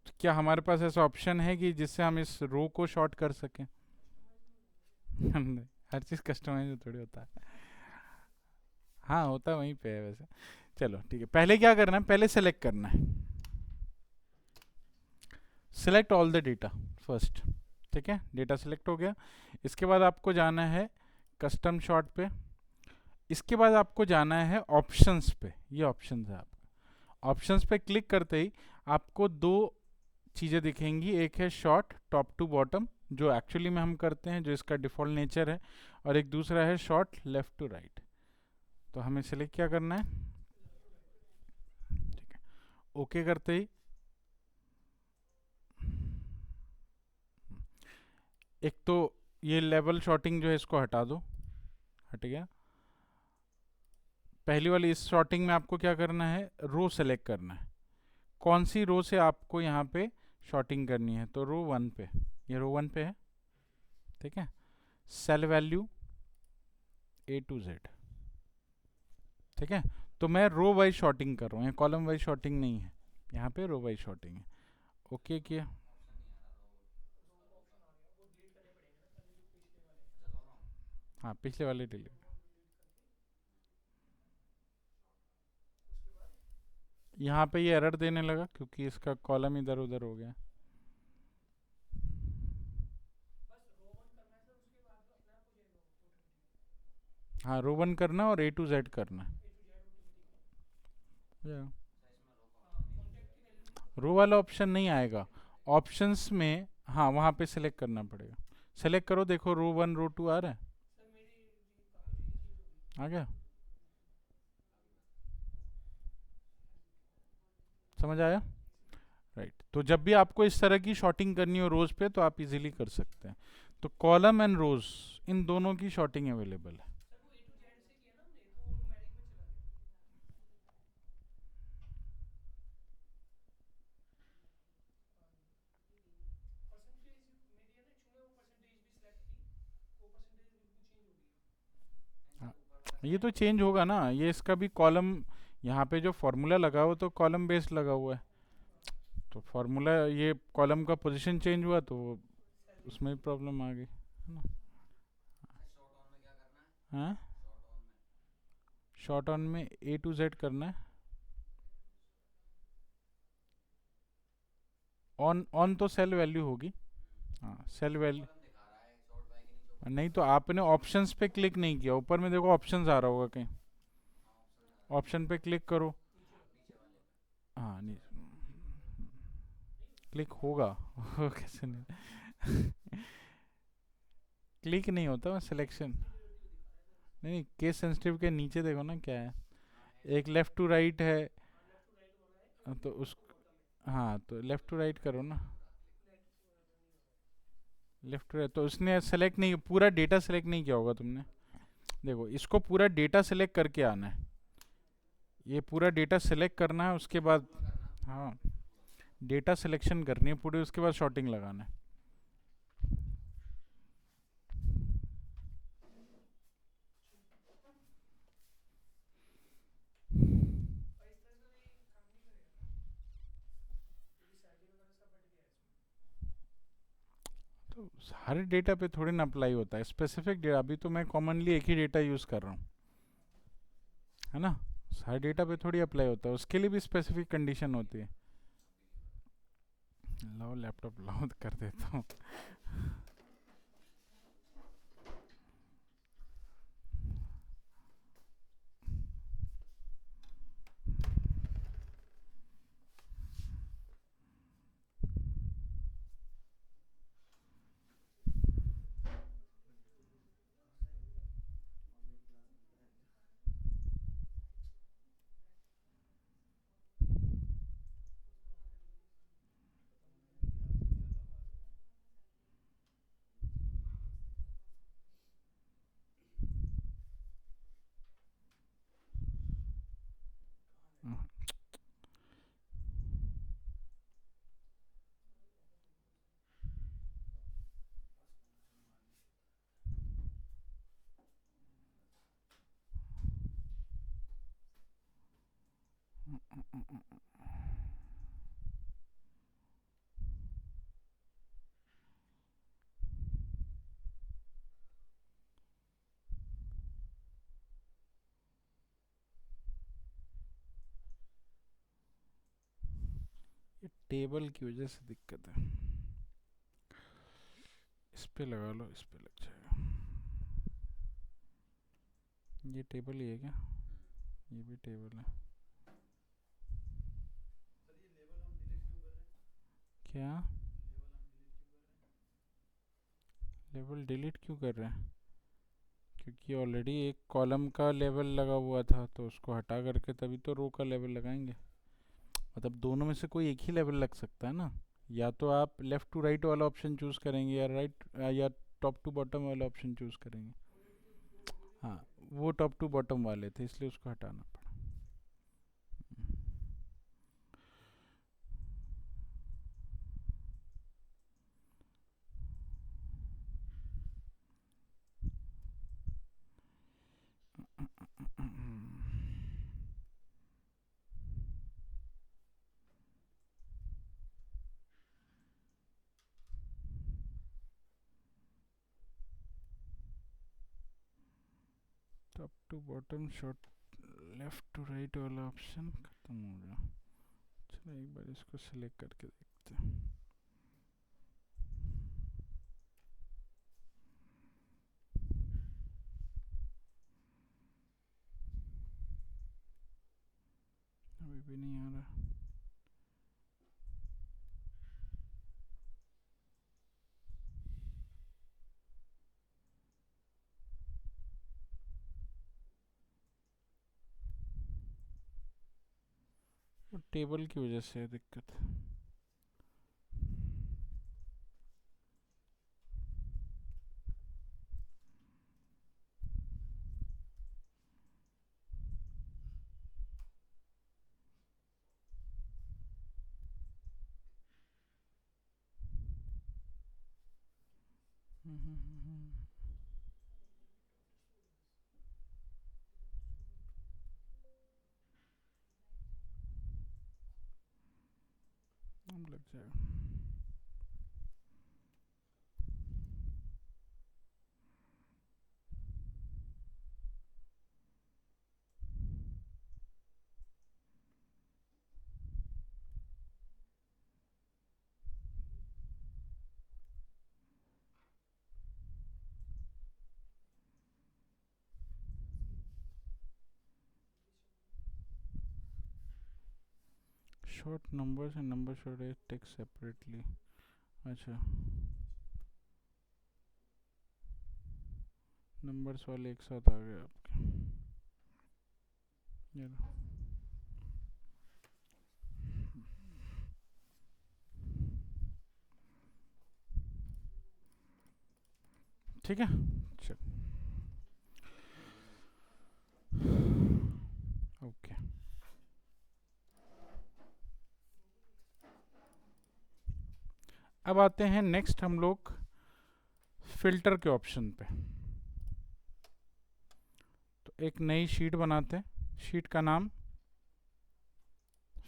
तो क्या हमारे पास ऐसा ऑप्शन है कि जिससे हम इस रो को शॉर्ट कर सकें? हर चीज़ कस्टमाइज थोड़ी होता है। हाँ, होता वहीं पे है वैसे। चलो ठीक है, पहले क्या करना है, पहले सेलेक्ट करना है। Select all the data first, ठीक है, डेटा सिलेक्ट हो गया। इसके बाद आपको जाना है कस्टम शॉट पे, इसके बाद आपको जाना है ऑप्शंस पे, ये ऑप्शंस है आपका। ऑप्शंस पे क्लिक करते ही आपको दो चीज़ें दिखेंगी, एक है शॉर्ट टॉप टू बॉटम जो एक्चुअली में हम करते हैं, जो इसका डिफ़ॉल्ट नेचर है, और एक दूसरा है शॉर्ट लेफ़्ट टू राइट। तो हमें सिलेक्ट क्या करना है, ठीक है, ओके करते ही एक तो ये लेवल शॉर्टिंग जो है इसको हटा दो, हट गया। पहली वाली इस शॉर्टिंग में आपको क्या करना है, रो सेलेक्ट करना है, कौन सी रो से आपको यहाँ पे शॉर्टिंग करनी है, तो रो 1 पे, ये रो 1 पे है, ठीक है। Cell value A to Z, ठीक है। तो मैं रो वाइज शॉर्टिंग कर रहा हूँ, कॉलम वाइज शॉर्टिंग नहीं है, यहाँ पे रो वाइज शॉर्टिंग है। ओके किया, हाँ पिछले वाले डिलीट। यहाँ पे ये एरर देने लगा क्योंकि इसका कॉलम इधर उधर हो गया। हाँ रो 1 करना और A to Z करना है। रो वाला ऑप्शन नहीं आएगा, ऑप्शंस में हाँ वहाँ पे सिलेक्ट करना पड़ेगा। सेलेक्ट करो, देखो रो 1 रो 2 आ रहा है, आ गया, समझ आया, राइट। तो जब भी आपको इस तरह की शॉर्टिंग करनी हो रोज पे तो आप इजीली कर सकते हैं। तो कॉलम एंड रोज इन दोनों की शॉर्टिंग अवेलेबल है। हाँ, ये तो चेंज होगा ना, ये इसका भी कॉलम, यहाँ पे जो फॉर्मूला लगा हुआ तो कॉलम बेस्ड लगा हुआ है, तो फॉर्मूला ये कॉलम का पोजीशन चेंज हुआ तो उसमें भी प्रॉब्लम आ गई, है ना। हाँ शॉर्ट ऑन में A to Z करना है, ऑन ऑन तो सेल वैल्यू होगी, हाँ सेल वैल्यू, नहीं तो आपने ऑप्शंस पे क्लिक नहीं किया, ऊपर में देखो ऑप्शंस आ रहा होगा कहीं, ऑप्शन पे क्लिक करो, हाँ नहीं क्लिक होगा कैसे नहीं क्लिक नहीं होता, सिलेक्शन नहीं, केस सेंसिटिव के नीचे देखो ना क्या है, एक लेफ्ट टू राइट है, तो उस, हाँ तो लेफ्ट टू राइट करो ना, लेफ्ट टू राइट तो उसने सेलेक्ट नहीं, पूरा डेटा सेलेक्ट नहीं किया होगा तुमने, देखो इसको पूरा डेटा सेलेक्ट करके आना है, ये पूरा डेटा सेलेक्ट करना है, उसके बाद हाँ डेटा सिलेक्शन करनी है पूरी, उसके बाद शॉर्टिंग लगाना है। तो सारे डेटा पे थोड़ी ना अप्लाई होता है, स्पेसिफिक डेटा, अभी तो मैं कॉमनली एक ही डेटा यूज़ कर रहा हूँ, है ना, सारे डेटा पे थोड़ी अप्लाई होता है, उसके लिए भी स्पेसिफिक कंडीशन होती है। लाओ लैपटॉप लाओ कर देता हूँ। टेबल की वजह से दिक्कत है। इस पे लगा लो, इस पे लग जाएगा। ये टेबल ही है क्या? ये भी टेबल है क्या? लेवल डिलीट क्यों कर रहे हैं? क्योंकि ऑलरेडी एक कॉलम का लेवल लगा हुआ था, तो उसको हटा करके तभी तो रो का लेवल लगाएंगे। मतलब दोनों में से कोई एक ही लेवल लग सकता है ना। या तो आप लेफ़्ट टू राइट वाला ऑप्शन चूज़ करेंगे, या राइट या टॉप टू बॉटम वाला ऑप्शन चूज़ करेंगे। हाँ, वो टॉप टू बॉटम वाले थे, इसलिए उसको हटाना पड़ा। Top to bottom sort left to right वाला ऑप्शन खत्म हो गया। चलो एक बार इसको सिलेक्ट करके देखते हैं। अभी भी नहीं आ रहा। वो टेबल की वजह से है दिक्कत। अब लग जाएगा। Short numbers and number short text separately. अच्छा, नंबर्स वाले एक साथ आ गए आपके। ये लो। ठीक है, चल ओके। अब आते हैं नेक्स्ट हम लोग फिल्टर के ऑप्शन पे। तो एक नई शीट बनाते हैं, शीट का नाम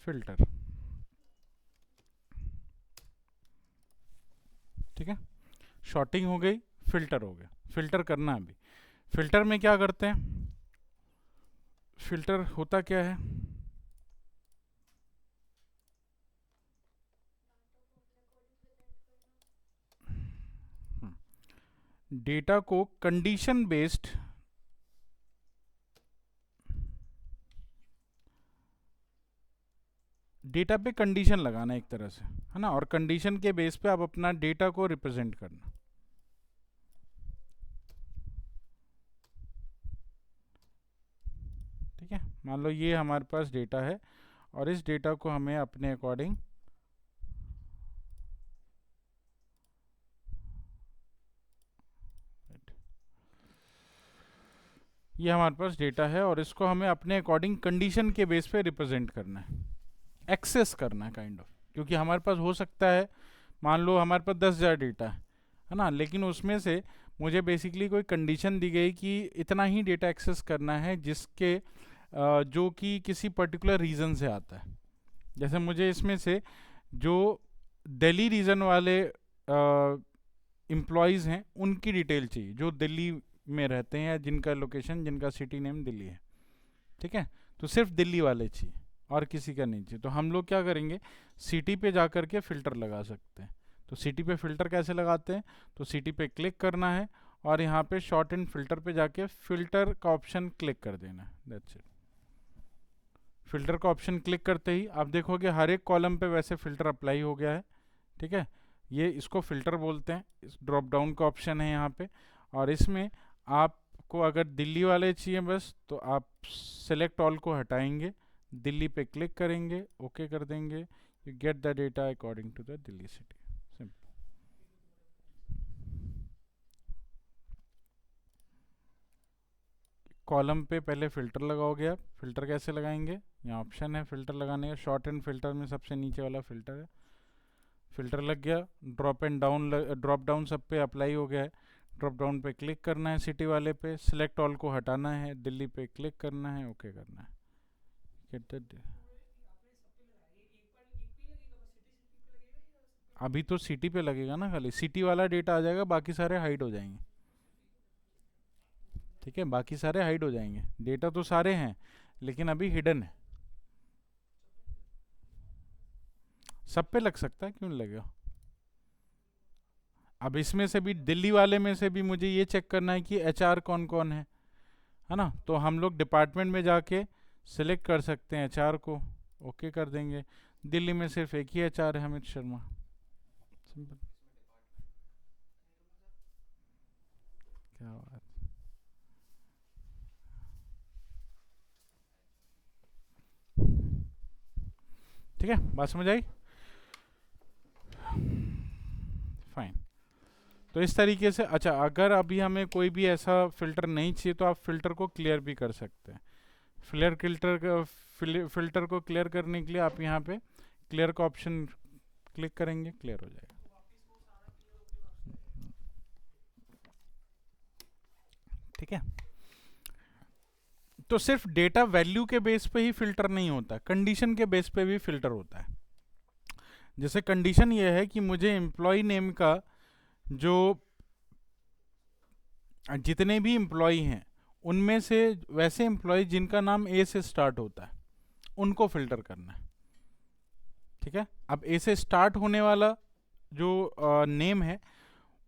फिल्टर। ठीक है, शॉर्टिंग हो गई, फिल्टर हो गया। फिल्टर करना है अभी। फिल्टर में क्या करते हैं? फिल्टर होता क्या है? डेटा को कंडीशन बेस्ड डेटा पे कंडीशन लगाना एक तरह से, है ना, और कंडीशन के बेस पे आप अपना डेटा को रिप्रेजेंट करना। ठीक है, मान लो ये हमारे पास डेटा है और इस डेटा को हमें अपने अकॉर्डिंग ये हमारे पास डेटा है और इसको हमें अपने अकॉर्डिंग कंडीशन के बेस पे रिप्रेजेंट करना है, एक्सेस करना है काइंड ऑफ। क्योंकि हमारे पास हो सकता है, मान लो हमारे पास 10,000 डेटा है ना, लेकिन उसमें से मुझे बेसिकली कोई कंडीशन दी गई कि इतना ही डेटा एक्सेस करना है जिसके जो कि किसी पर्टिकुलर रीजन से आता है। जैसे मुझे इसमें से जो दिल्ली रीजन वाले एम्प्लॉयज़ हैं उनकी डिटेल चाहिए, जो दिल्ली में रहते हैं या जिनका लोकेशन, जिनका सिटी नेम दिल्ली है। ठीक है, तो सिर्फ दिल्ली वाले चाहिए और किसी का नहीं चाहिए। तो हम लोग क्या करेंगे, सिटी पे जा कर के फ़िल्टर लगा सकते हैं। तो सिटी पे फ़िल्टर कैसे लगाते हैं, तो सिटी पे क्लिक करना है और यहाँ पे शॉर्ट एंड फिल्टर पे जाके फ़िल्टर का ऑप्शन क्लिक कर देना है, दैट्स इट। फ़िल्टर का ऑप्शन क्लिक करते ही आप देखोगे हर एक कॉलम पे वैसे फ़िल्टर अप्लाई हो गया है, ठीक है। ये इसको फ़िल्टर बोलते हैं। इस ड्रॉप डाउन का ऑप्शन है यहाँ पे, और इसमें आपको अगर दिल्ली वाले चाहिए बस, तो आप सेलेक्ट ऑल को हटाएंगे, दिल्ली पे क्लिक करेंगे, ओके कर देंगे, you get the data according to the Delhi city. Simple. Column पे पहले फ़िल्टर लगाओगे आप। फ़िल्टर कैसे लगाएंगे, यहाँ ऑप्शन है फ़िल्टर लगाने का, शॉर्ट एंड फिल्टर में सबसे नीचे वाला फ़िल्टर है। फ़िल्टर लग गया, ड्रॉप डाउन सब पे अप्लाई हो गया है। ड्रॉप डाउन पे क्लिक करना है, सिटी वाले पे सिलेक्ट ऑल को हटाना है, दिल्ली पे क्लिक करना है, ओके करना है। अभी तो सिटी पे लगेगा ना, खाली सिटी वाला डेटा आ जाएगा, बाकी सारे हाइड हो जाएंगे, ठीक है। बाकी सारे हाइड हो जाएंगे, डेटा तो सारे हैं लेकिन अभी हिडन है। सब पे लग सकता है, क्यों नहीं लगेगा। अब इसमें से भी दिल्ली वाले में से भी मुझे ये चेक करना है कि एचआर कौन कौन है ना। तो हम लोग डिपार्टमेंट में जाके सिलेक्ट कर सकते हैं एचआर को, ओके कर देंगे। दिल्ली में सिर्फ एक ही एचआर है, अमित शर्मा, सिंपल। क्या बात, ठीक है, बात समझ आई, फाइन। तो इस तरीके से, अच्छा अगर अभी हमें कोई भी ऐसा फिल्टर नहीं चाहिए तो आप फिल्टर को क्लियर भी कर सकते हैं। फिल्टर को क्लियर करने के लिए आप यहाँ पे क्लियर का ऑप्शन क्लिक करेंगे, क्लियर हो जाएगा, ठीक है। तो सिर्फ डेटा वैल्यू के बेस पे ही फिल्टर नहीं होता, कंडीशन के बेस पे भी फिल्टर होता है। जैसे कंडीशन ये है कि मुझे एम्प्लॉय नेम का जो जितने भी एम्प्लॉय हैं उनमें से वैसे एम्प्लॉय जिनका नाम ए से स्टार्ट होता है उनको फिल्टर करना है, ठीक है। अब ए से स्टार्ट होने वाला जो नेम है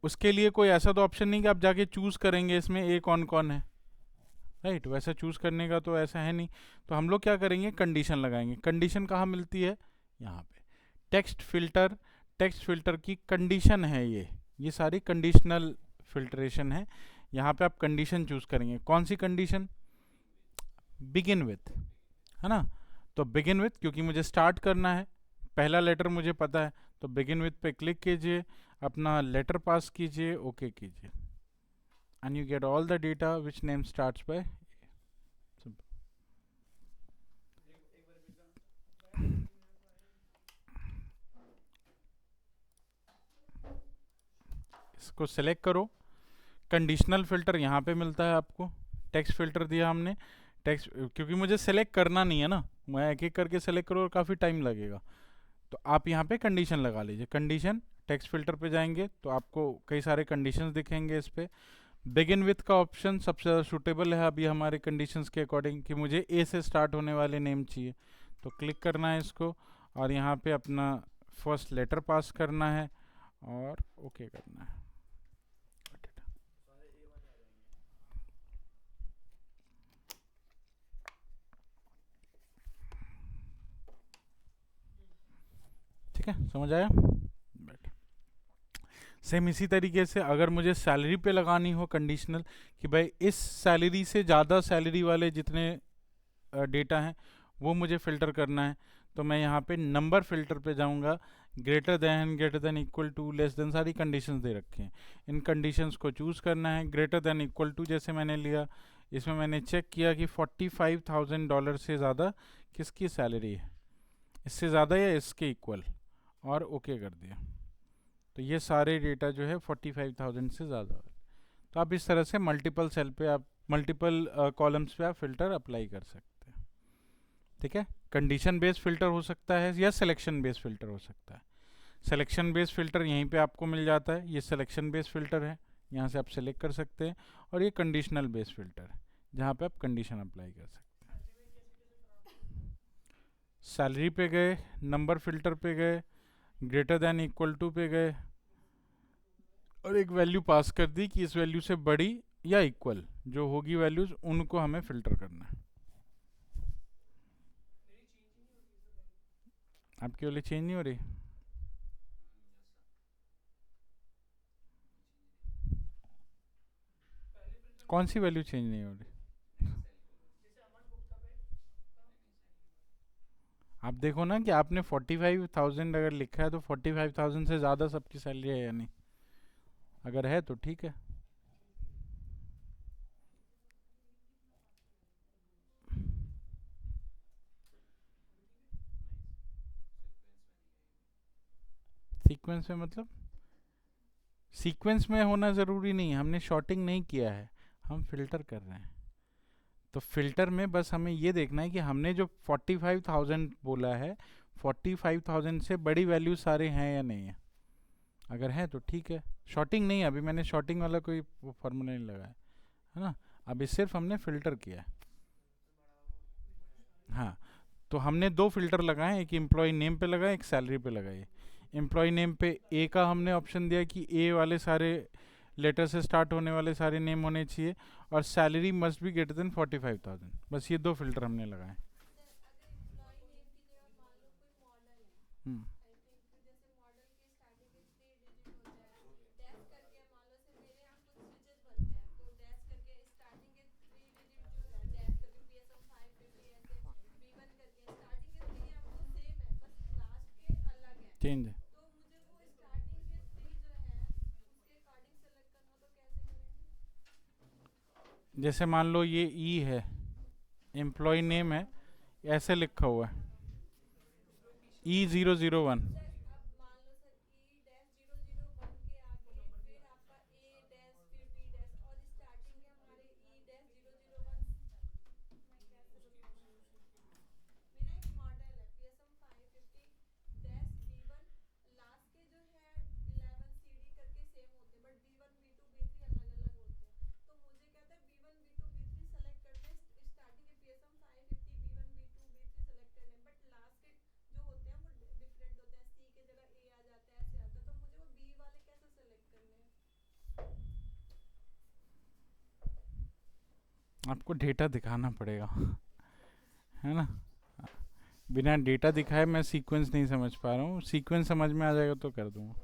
उसके लिए कोई ऐसा तो ऑप्शन नहीं कि आप जाके चूज करेंगे इसमें ए कौन कौन है, राइट। वैसा चूज करने का तो ऐसा है नहीं। तो हम लोग क्या करेंगे, कंडीशन लगाएंगे। कंडीशन कहाँ मिलती है, यहाँ पे टेक्स्ट फिल्टर। टेक्स्ट फिल्टर की कंडीशन है ये सारी कंडीशनल फिल्ट्रेशन है। यहाँ पे आप कंडीशन चूज करेंगे, कौन सी कंडीशन, बिगिन विथ, है ना। तो बिगिन विथ, क्योंकि मुझे स्टार्ट करना है, पहला लेटर मुझे पता है, तो बिगिन विथ पे क्लिक कीजिए, अपना लेटर पास कीजिए, ओके कीजिए, and you get all the data which name starts by A. Simple. इसको सेलेक्ट करो, कंडीशनल फिल्टर यहाँ पे मिलता है आपको। टेक्स्ट फिल्टर दिया हमने, टेक्स्ट क्योंकि मुझे सेलेक्ट करना नहीं है ना, मैं एक एक करके सेलेक्ट करूँ और काफ़ी टाइम लगेगा, तो आप यहाँ पे कंडीशन लगा लीजिए। कंडीशन, टेक्स्ट फिल्टर पे जाएंगे तो आपको कई सारे कंडीशंस दिखेंगे इस पे। बिगिन विथ का ऑप्शन सबसे ज़्यादा सूटेबल है अभी हमारे कंडीशंस के अकॉर्डिंग, कि मुझे ए से स्टार्ट होने वाले नेम चाहिए, तो क्लिक करना है इसको और यहाँ पे अपना फर्स्ट लेटर पास करना है और ओके करना है। ठीक है, समझ आया, बैठ। सेम इसी तरीके से अगर मुझे सैलरी पे लगानी हो कंडीशनल, कि भाई इस सैलरी से ज़्यादा सैलरी वाले जितने डेटा हैं वो मुझे फ़िल्टर करना है, तो मैं यहाँ पे नंबर फिल्टर पे जाऊँगा, greater than equal to, less than, सारी कंडीशंस दे रखे हैं। इन कंडीशंस को चूज़ करना है। ग्रेटर देन इक्वल टू जैसे मैंने लिया, इसमें मैंने चेक किया कि $45,000 से ज़्यादा किसकी सैलरी है, इससे ज़्यादा या इसके इक्वल, और ओके कर दिया। तो ये सारे डेटा जो है 45,000 से ज़्यादा। तो आप इस तरह से मल्टीपल सेल पे, आप मल्टीपल कॉलम्स पे आप फिल्टर अप्लाई कर सकते हैं, ठीक है। कंडीशन बेस्ड फिल्टर हो सकता है या सिलेक्शन बेस्ड फिल्टर हो सकता है। सिलेक्शन बेस्ड फिल्टर यहीं पे आपको मिल जाता है, ये सिलेक्शन बेस्ड फिल्टर है, यहाँ से आप सेलेक्ट कर सकते हैं। और ये कंडीशनल बेस्ड फिल्टर है, जहाँ पे आप कंडीशन अप्लाई कर सकते हैं। सैलरी पे गए, नंबर फिल्टर पे गए, ग्रेटर देन इक्वल टू पे गए और एक वैल्यू पास कर दी कि इस वैल्यू से बड़ी या इक्वल जो होगी वैल्यूज उनको हमें फिल्टर करना है। आपकी वाली चेंज नहीं हो रही? कौन सी वैल्यू चेंज नहीं हो रही? आप देखो ना कि आपने 45,000 अगर लिखा है तो 45,000 से ज़्यादा सबकी सैलरी है या नहीं। अगर है तो ठीक है। सीक्वेंस में मतलब सीक्वेंस में होना ज़रूरी नहीं, हमने शॉर्टिंग नहीं किया है, हम फिल्टर कर रहे हैं। तो फिल्टर में बस हमें ये देखना है कि हमने जो 45,000 बोला है 45,000 से बड़ी वैल्यू सारे हैं या नहीं है। अगर है तो ठीक है, शॉर्टिंग नहीं है, अभी मैंने शॉर्टिंग वाला कोई फॉर्मूला नहीं लगाया है ना, अभी सिर्फ हमने फिल्टर किया है। हाँ, तो हमने दो फिल्टर लगाए, एक एम्प्लॉय नेम पे लगाए, एक सैलरी पे लगाए। एम्प्लॉय नेम पे ए का हमने ऑप्शन दिया कि ए वाले सारे लेटर से स्टार्ट होने वाले सारे नेम होने चाहिए और salary must be greater than 45,000। बस ये दो फिल्टर हमने लगाए। हम्म, चेंज है। जैसे मान लो ये ई है, एम्प्लॉय नेम है, ऐसे लिखा हुआ है E001। आपको डेटा दिखाना पड़ेगा है ना, बिना डेटा दिखाए मैं सीक्वेंस नहीं समझ पा रहा हूँ, सीक्वेंस समझ में आ जाएगा तो कर दूंगा।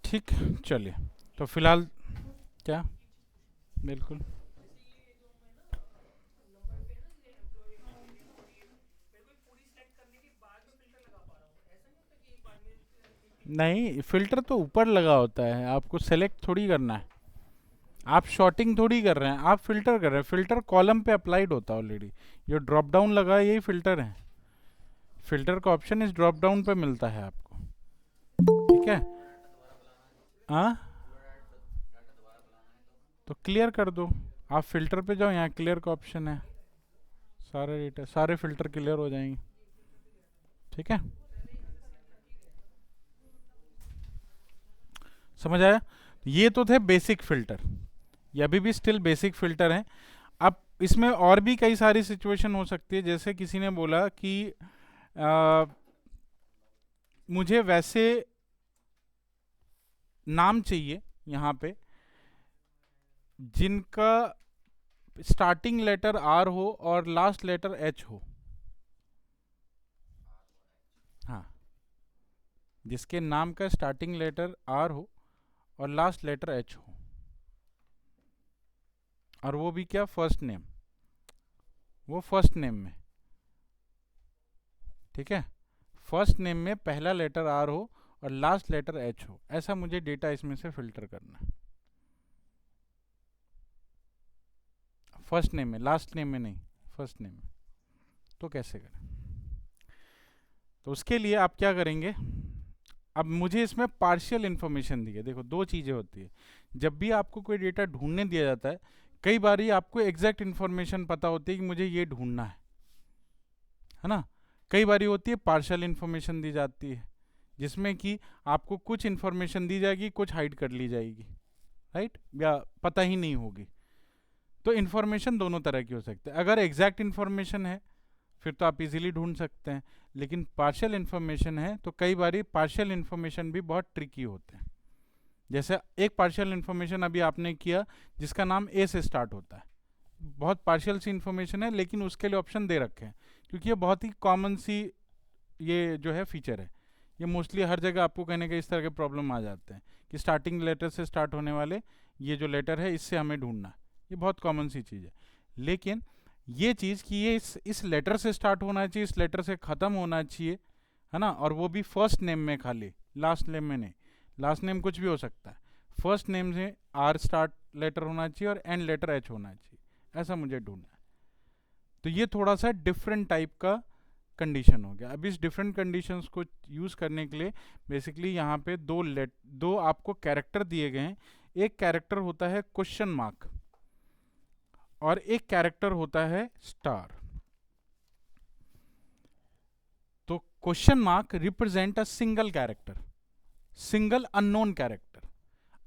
ठीक, चलिए तो फिलहाल क्या, बिल्कुल नहीं, फिल्टर तो ऊपर लगा होता है, आपको सेलेक्ट थोड़ी करना है, आप शॉर्टिंग थोड़ी कर रहे हैं, आप फिल्टर कर रहे हैं। फिल्टर कॉलम पे अप्लाइड होता है ऑलरेडी, जो ड्रॉप डाउन लगा है यही फिल्टर है। फिल्टर का ऑप्शन इस ड्रॉप डाउन पे मिलता है आपको, ठीक है। हाँ, तो क्लियर कर दो, आप फिल्टर पे जाओ, यहाँ क्लियर का ऑप्शन है, सारे डेटा सारे फिल्टर क्लियर हो जाएंगे, ठीक है। समझ आया? ये तो थे बेसिक फिल्टर, ये अभी भी स्टिल बेसिक फिल्टर हैं। अब इसमें और भी कई सारी सिचुएशन हो सकती है, जैसे किसी ने बोला कि मुझे वैसे नाम चाहिए यहाँ पे जिनका स्टार्टिंग लेटर आर हो और लास्ट लेटर एच हो। हाँ, जिसके नाम का स्टार्टिंग लेटर आर हो और लास्ट लेटर एच हो, और वो भी क्या, फर्स्ट नेम, वो फर्स्ट नेम में, ठीक है, फर्स्ट नेम में पहला लेटर आर हो और लास्ट लेटर एच हो, ऐसा मुझे डेटा इसमें से फिल्टर करना है। फर्स्ट नेम में, लास्ट नेम में नहीं, फर्स्ट नेम में। तो कैसे करें? तो उसके लिए आप क्या करेंगे, अब मुझे इसमें पार्शियल इन्फॉर्मेशन दी है। देखो, दो चीज़ें होती है, जब भी आपको कोई डेटा ढूंढने दिया जाता है, कई बार आपको एग्जैक्ट इन्फॉर्मेशन पता होती है कि मुझे ये ढूंढना है ना। कई बार होती है पार्शियल इन्फॉर्मेशन दी जाती है, जिसमें कि आपको कुछ इन्फॉर्मेशन दी जाएगी, कुछ हाइड कर ली जाएगी, राइट, या पता ही नहीं होगी। तो इन्फॉर्मेशन दोनों तरह की हो सकती है। अगर एग्जैक्ट इन्फॉर्मेशन है फिर तो आप इजीली ढूंढ सकते हैं, लेकिन पार्शियल इन्फॉर्मेशन है तो कई बार पार्शियल इन्फॉर्मेशन भी बहुत ट्रिकी होते हैं। जैसे एक पार्शियल इन्फॉर्मेशन अभी आपने किया जिसका नाम ए से स्टार्ट होता है, बहुत पार्शियल सी इन्फॉर्मेशन है लेकिन उसके लिए ऑप्शन दे रखे हैं, क्योंकि ये बहुत ही कॉमन सी ये जो है फीचर है। ये मोस्टली हर जगह आपको कहने के इस तरह के प्रॉब्लम आ जाते हैं कि स्टार्टिंग लेटर से स्टार्ट होने वाले ये जो लेटर है इससे हमें ढूंढना है। ये बहुत कॉमन सी चीज़ है, लेकिन ये चीज़ कि ये इस लेटर से स्टार्ट होना चाहिए, इस लेटर से ख़त्म होना चाहिए, है ना, और वो भी फर्स्ट नेम में खाली, लास्ट नेम में नहीं। लास्ट नेम कुछ भी हो सकता है, फर्स्ट नेम से आर स्टार्ट लेटर होना चाहिए और एंड लेटर एच होना चाहिए, ऐसा मुझे ढूंढना है। तो ये थोड़ा सा डिफरेंट टाइप का कंडीशन हो गया। अब इस डिफरेंट कंडीशंस को यूज़ करने के लिए बेसिकली यहाँ पे दो आपको कैरेक्टर दिए गए हैं। एक कैरेक्टर होता है क्वेश्चन मार्क और एक कैरेक्टर होता है स्टार। तो question mark represent a single character, single unknown character.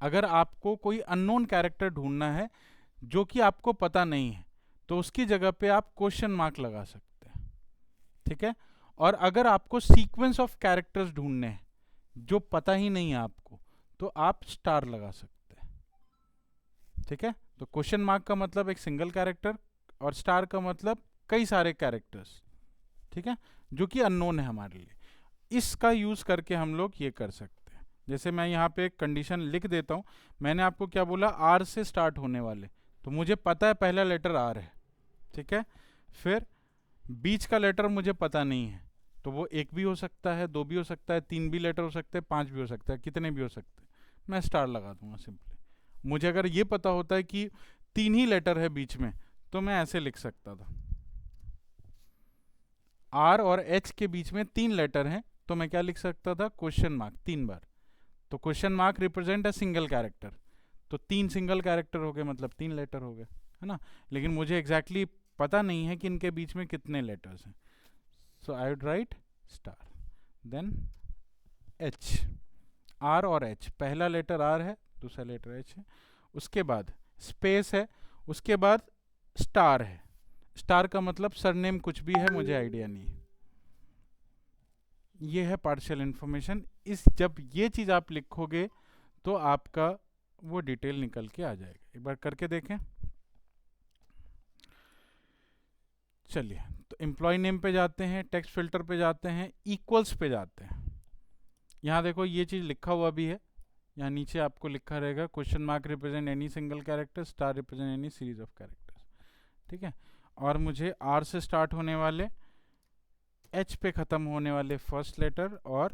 अगर आपको कोई अननोन कैरेक्टर ढूंढना है जो कि आपको पता नहीं है तो उसकी जगह पे आप क्वेश्चन मार्क लगा सकते हैं, ठीक है। और अगर आपको सीक्वेंस ऑफ कैरेक्टर्स ढूंढने हैं जो पता ही नहीं है आपको तो आप स्टार लगा सकते हैं, ठीक है। तो क्वेश्चन मार्क का मतलब एक सिंगल कैरेक्टर और स्टार का मतलब कई सारे कैरेक्टर्स, ठीक है, जो कि अननोन है हमारे लिए। इसका यूज करके हम लोग ये कर सकते हैं। जैसे मैं यहाँ पे एक कंडीशन लिख देता हूँ। मैंने आपको क्या बोला, आर से स्टार्ट होने वाले, तो मुझे पता है पहला लेटर आर है, ठीक है। फिर बीच का लेटर मुझे पता नहीं है, तो वो एक भी हो सकता है, दो भी हो सकता है, तीन भी लेटर हो सकते हैं, पांच भी हो सकता है, कितने भी हो सकते हैं, मैं स्टार लगा दूंगा सिंपली। मुझे अगर ये पता होता है कि तीन ही लेटर है बीच में तो मैं ऐसे लिख सकता था, आर और एच के बीच में तीन लेटर हैं तो मैं क्या लिख सकता था, क्वेश्चन मार्क तीन बार। तो question mark represent a single character, तो तीन सिंगल कैरेक्टर हो गए मतलब तीन लेटर हो गए, है ना। लेकिन मुझे एग्जैक्टली पता नहीं है कि इनके बीच में कितने लेटर्स हैं, so I would write star then H. R और एच, पहला लेटर आर है, दूसरा लेटर एच है, उसके बाद स्पेस है, उसके बाद स्टार है। स्टार का मतलब सरनेम कुछ भी है, मुझे आइडिया नहीं है। ये है पार्शियल इंफॉर्मेशन। इस जब ये चीज़ आप लिखोगे तो आपका वो डिटेल निकल के आ जाएगा। एक बार करके देखें। चलिए, तो एम्प्लॉय नेम पे जाते हैं, टेक्स्ट फिल्टर पे जाते हैं, इक्वल्स पे जाते हैं। यहाँ देखो ये चीज़ लिखा हुआ भी है, यहाँ नीचे आपको लिखा रहेगा question mark represent any single character, star represent any series of characters, ठीक है। और मुझे आर से स्टार्ट होने वाले, एच पे ख़त्म होने वाले फर्स्ट लेटर और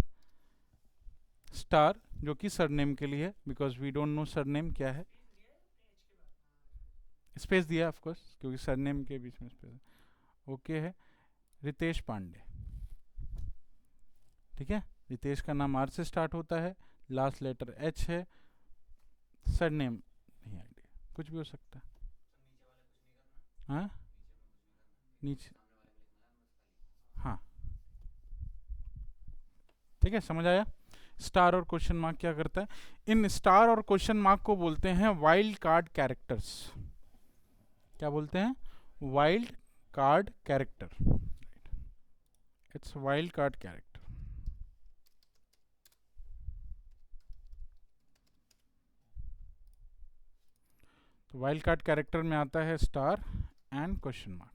स्टार जो कि सरनेम के लिए है, because we don't know surname क्या है। स्पेस दिया ऑफ कोर्स क्योंकि सरनेम के बीच में स्पेस ओके है। रितेश पांडे, ठीक है। रितेश का नाम आर से स्टार्ट होता है, लास्ट लेटर एच है, सरनेम नहीं आइडिया, कुछ भी हो सकता है। हाँ नीचे, हाँ ठीक है, समझ आया। स्टार और क्वेश्चन मार्क क्या करता है, इन स्टार और क्वेश्चन मार्क को बोलते हैं वाइल्ड कार्ड कैरेक्टर्स। क्या बोलते हैं, wild card character, it's wild card character. तो वाइल्ड कार्ड कैरेक्टर में आता है स्टार एंड क्वेश्चन मार्क।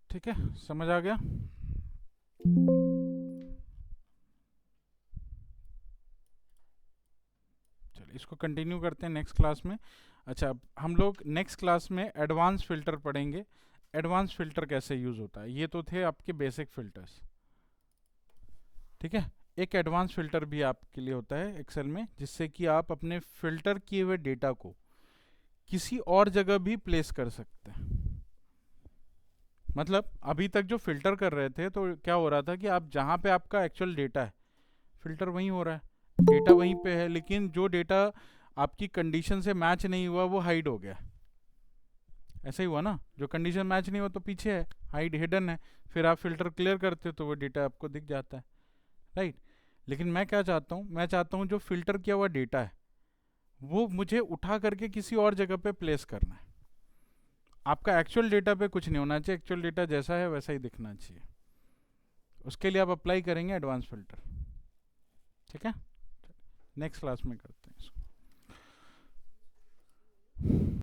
ठीक है, समझ आ गया। चलिए इसको कंटिन्यू करते हैं नेक्स्ट क्लास में। अच्छा, अब हम लोग नेक्स्ट क्लास में एडवांस फिल्टर पढ़ेंगे। एडवांस फिल्टर कैसे यूज होता है, ये तो थे आपके बेसिक फिल्टर्स, ठीक है। एक एडवांस फिल्टर भी आपके लिए होता है एक्सेल में, जिससे कि आप अपने फिल्टर किए हुए डेटा को किसी और जगह भी प्लेस कर सकते हैं। मतलब अभी तक जो फिल्टर कर रहे थे तो क्या हो रहा था कि आप जहाँ पे आपका एक्चुअल डेटा है, फिल्टर वहीं हो रहा है, डेटा वहीं पे है, लेकिन जो डेटा आपकी कंडीशन से मैच नहीं हुआ वो हाइड हो गया, ऐसा ही हुआ ना, जो कंडीशन मैच नहीं हो तो पीछे है, हाइड हिडन है, फिर आप फिल्टर क्लियर करते हो तो वो डेटा आपको दिख जाता है, राइट। लेकिन मैं क्या चाहता हूँ, मैं चाहता हूँ जो फिल्टर किया हुआ डेटा है वो मुझे उठा करके किसी और जगह पे प्लेस करना है। आपका एक्चुअल डेटा पे कुछ नहीं होना चाहिए, एक्चुअल डेटा जैसा है वैसा ही दिखना चाहिए। उसके लिए आप अप्लाई करेंगे एडवांस फिल्टर, ठीक है। नेक्स्ट क्लास में करते हैं।